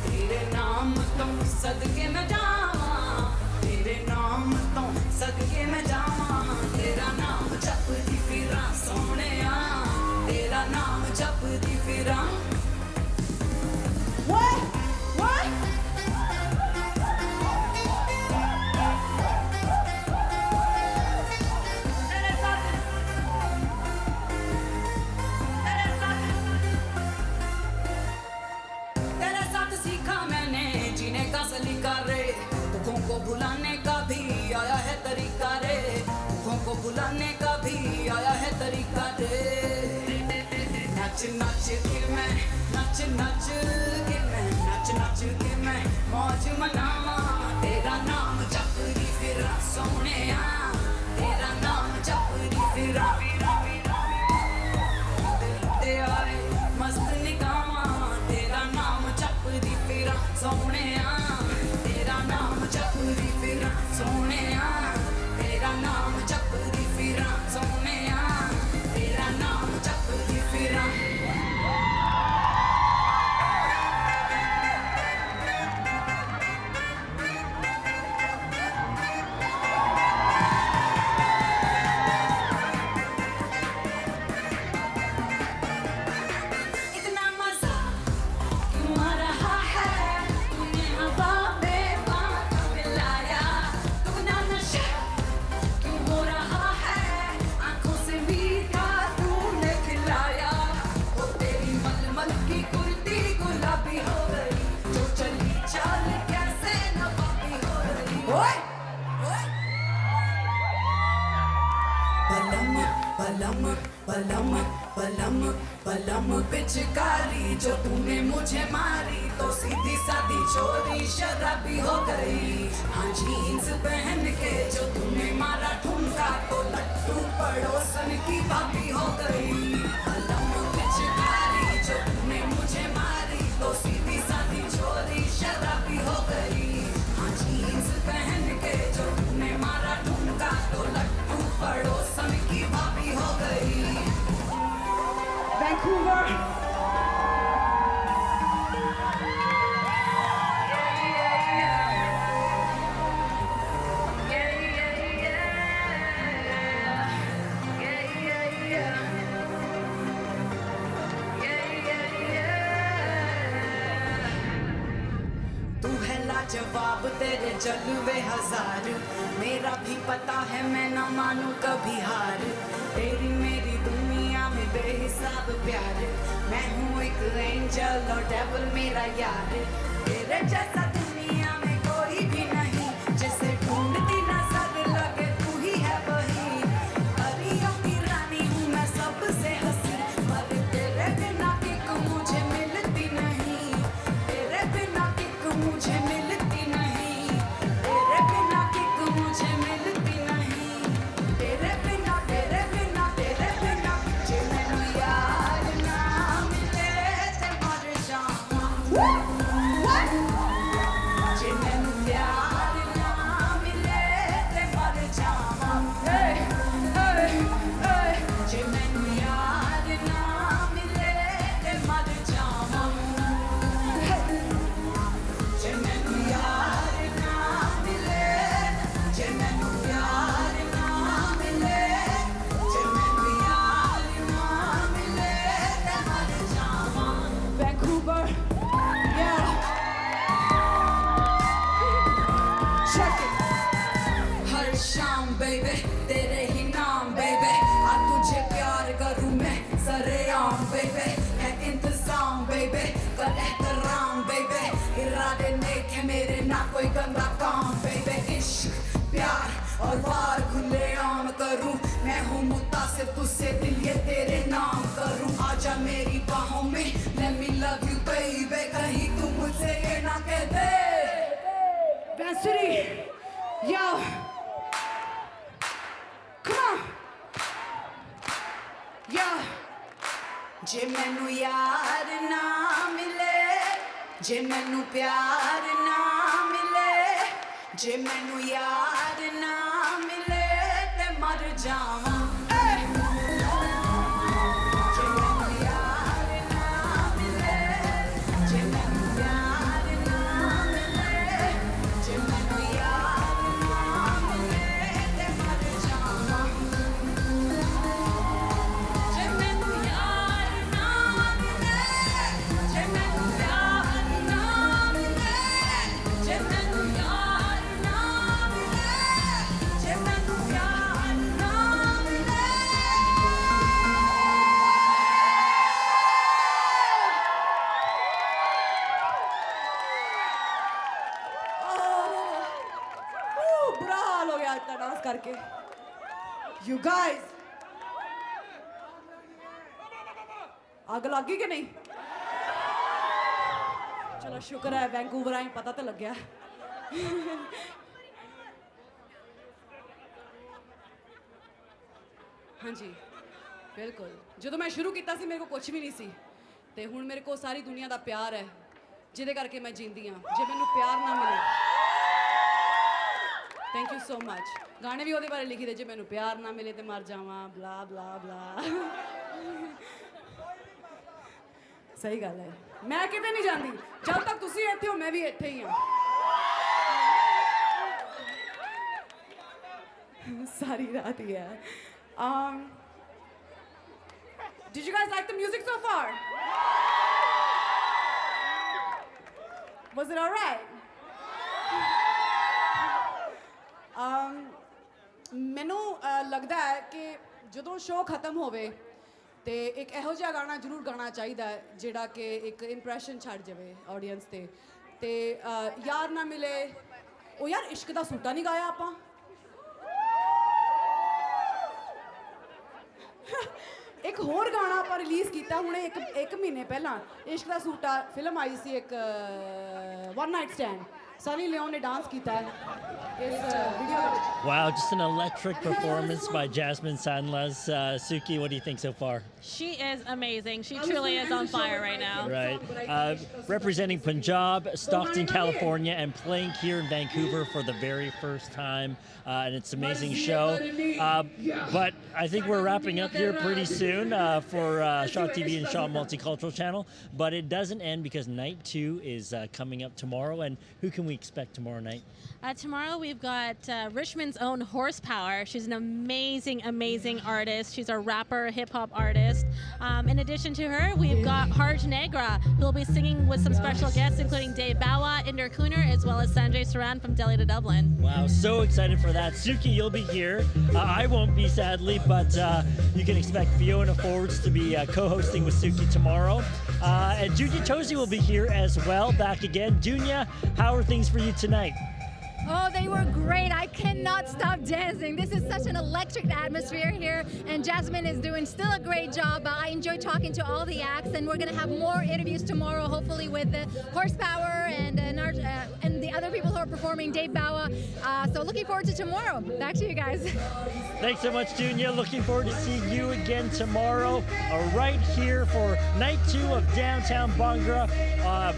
तेरे नाम तो सदके मैं जावां तेरे नाम तो सदके मैं जावां तेरा नाम जपदी फिरा सोहणिया तेरा नाम जपदी फिरा What? तेरे साथ सीखा मैंने जीने का सलीका रे दुखों को भुलाने का भी आया है तरीका रे दुखों को भुलाने का भी आया है तरीका रे नच नच के मैं नच नच के मैं नच नच के मैं मौज मनावा तेरा नाम जपदी फिरा सोहणिया तेरा नाम जपदी फिरा ते आए मस्त निगाहां तेरा नाम जपदी फिरा सोहणिया तेरा नाम जपदी फिरा सोहणिया तेरा नाम जपदी फिरा सोहणिया तेरा नाम जपदी फिरा इतना मजा क्यों आ रहा है तूने हवा में बात मिलाया दुगना नशा क्यों हो रहा है आंखों से मीठा तूने खिलाया वो तेरी मलमल की कुर्ती गुलाबी हो गई जो चली चाल कैसे नवाबी हो गई ओए बलम बलम बलम बलम पिचकारी जो तूने मुझे मारी तो सीधी सादी चोरी शराबी हो गई हाँ जीन्स पहन के जो तूने मारा ठुमका तो लट्टू पड़ोसन की भाभी हो गई बलम पिचकारी जो तूने मुझे मारी तो सीधी सादी चोरी शराबी हो गई हाँ जीन्स पहन के जो तूने मारा ठुमका तो लट्टू पड़ोसन की भाभी हो गई Vancouver. तू है लाजवाब तेरे जलवे हजार मेरा भी पता है मैं न मानूं कभी हार तेरी मेरी दुनिया में बेहिसाब प्यार मैं हूँ एक एंजल और डेविल मेरा यार तेरे जैसा दुनिया में कोई भी नहीं जिसे ढूंढती नजर लगे तू ही है वही परियों की रानी हूँ मैं सबसे हंसी पर तेरे बिना किक मुझे मिलती नहीं तेरे बिना किक मुझे मिलती नहीं तेरे बिना किक मुझे मिलती नहीं तेरे बिना जे मैनू यार ना मिले ते मर जावां जे मैनू प्यार ना मिले ते मर जावां जे मैनू यार ना मिले ते मर जावां जे मैनू यार ना मिले जे मैनू प्यार ना मिले जे मैनू यार ना मिले ते मर जावां Vancouver, yeah. Check it. हर शाम baby तेरे ही नाम baby आ तुझे प्यार करूं मैं सरेआम baby है इंतजाम baby कर एहतराम baby इरादे नेक है मेरे ना कोई गंदा काम baby इश्क प्यार और वार खुले आम करूं मैं हूँ मुतासिर तुझसे दिल ये तेरे नाम करूं आजा मेरी बाहों में let me love you baby कहीं तू मुझसे ये ना कह दे Vancity, yo, come on, yo. जे मैनू यार ना मिले जे मैनू प्यार ना मिले जे मैनू यार ना मिले ते मर जावां करके You guys आग लग गई कि नहीं चलो शुक्र है वैंकूवर आई पता तो लग गया हाँ जी बिल्कुल जो मैं शुरू किया सी मेरे को कुछ भी नहीं सी ते हुण मेरे को सारी दुनिया का प्यार है जिहदे करके मैं जींदी हाँ जे मैनू प्यार ना मिले थैंक यू सो मच गाने भी ਉਹਦੇ बारे लिखी दे जे मैनू प्यार ना मिले तो मर जावां bla bla bla सही गल है मैं किते नहीं जाती जब तक तुसी इत्थे हो मैं भी इत्थे ही हाँ सारी रात ही है Did you guys like the music so far? Was it all right? ਮੈਨੂੰ ਲੱਗਦਾ ਹੈ ਕਿ ਜਦੋਂ ਸ਼ੋਅ ਖਤਮ ਹੋਵੇ ਤੇ ਇੱਕ ਇਹੋ ਜਿਹਾ ਗਾਣਾ ਜ਼ਰੂਰ ਗਾਣਾ ਚਾਹੀਦਾ ਹੈ ਜਿਹੜਾ ਕਿ ਇੱਕ ਇੰਪ੍ਰੈਸ਼ਨ ਛੱਡ ਜਾਵੇ ਆਡੀਅנס ਤੇ ਯਾਰ ਨਾ ਮਿਲੇ ਉਹ ਯਾਰ ਇਸ਼ਕ ਦਾ ਸੂਟਾ ਨਹੀਂ ਗਾਇਆ ਆਪਾਂ ਇੱਕ ਹੋਰ ਗਾਣਾ ਆਪਾਂ ਰਿਲੀਜ਼ ਕੀਤਾ ਹੁਣੇ ਇੱਕ ਮਹੀਨੇ ਪਹਿਲਾਂ ਇਸ਼ਕ ਦਾ ਸੂਟਾ ਫਿਲਮ ਆਈ ਸੀ ਇੱਕ one night stand Sunny Leone ने डांस किया है इस video Wow, just an electric performance by Jasmine Sandlas. Suki, what do you think so far? She is amazing. She truly is on fire right now. Right. Representing Punjab, Stockton, California, and playing here in Vancouver for the very first time. And it's an amazing show. But I think we're wrapping up here pretty soon for Shaw TV and Shaw Multicultural Channel. But it doesn't end because night 2 is coming up tomorrow. And who can we expect tomorrow night? Tomorrow we've got Richmond's own Horsepower. She's an amazing, amazing artist. She's a rapper, hip-hop artist. In addition to her, we've got Harj Negra, who will be singing with some special guests, including Dave Bawa, Inder Kuner, as well as Sanjay Saran from Delhi to Dublin. Wow, so excited for that. Suki, you'll be here. I won't be, sadly, but you can expect Fiona Forbes to be co-hosting with Suki tomorrow. And Junya Tosi will be here as well, back again. Junya, how are things for you tonight? Oh, they were great. I cannot stop dancing. This is such an electric atmosphere here, and Jasmine is doing still a great job. I enjoy talking to all the acts, and we're going to have more interviews tomorrow, hopefully with the Horsepower and the other people who are performing, Dave Bawa. So looking forward to tomorrow. Back to you guys. Thanks so much, Junya. Looking forward to seeing you again tomorrow, right here for night 2 of downtown Bhangra,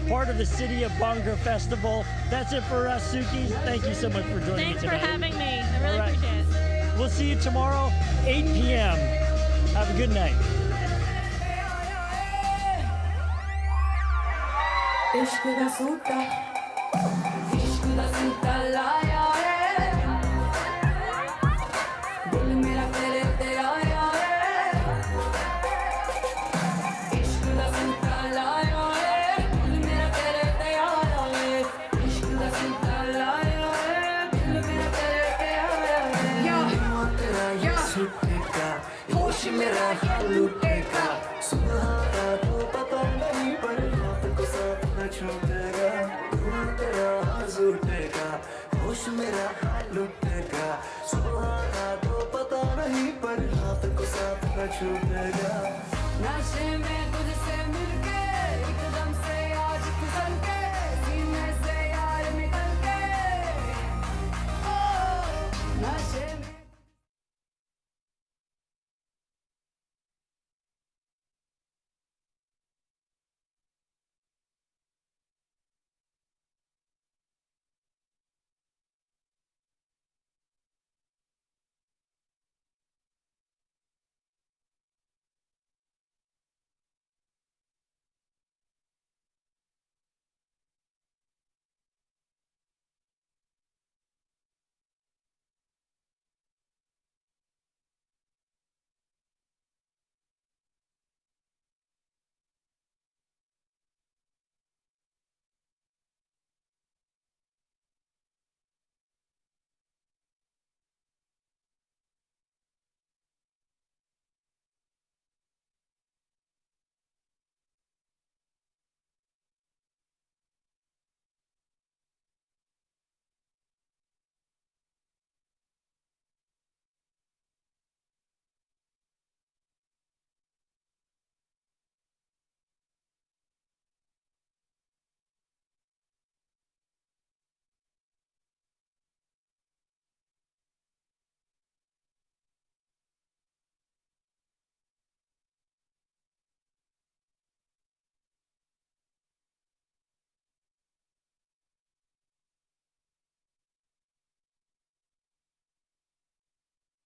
part of the City of Bhangra Festival. That's it for us, Suki. Thank you so much for joining Thanks me tonight. for having me. I really appreciate it. We'll see you tomorrow, 8 p.m. Have a good night. इश्क दा सूटा लाया रे दिल मेरा तेरे ते आया रे इश्क दा सूटा लाया रे दिल मेरा तेरे ते आया रे इश्क दा सूटा लाया रे दिल मेरा तेरे ते आया रे तेरा ये सूटेगा होश मेरा लूटेगा सुबह तो पता नहीं पर रात को साथ न छूटेगा तेरा झूठेगा होश मेरा लूटेगा सुबह तो पता नहीं पर रात को साथ न छूटेगा नशे में तुझसे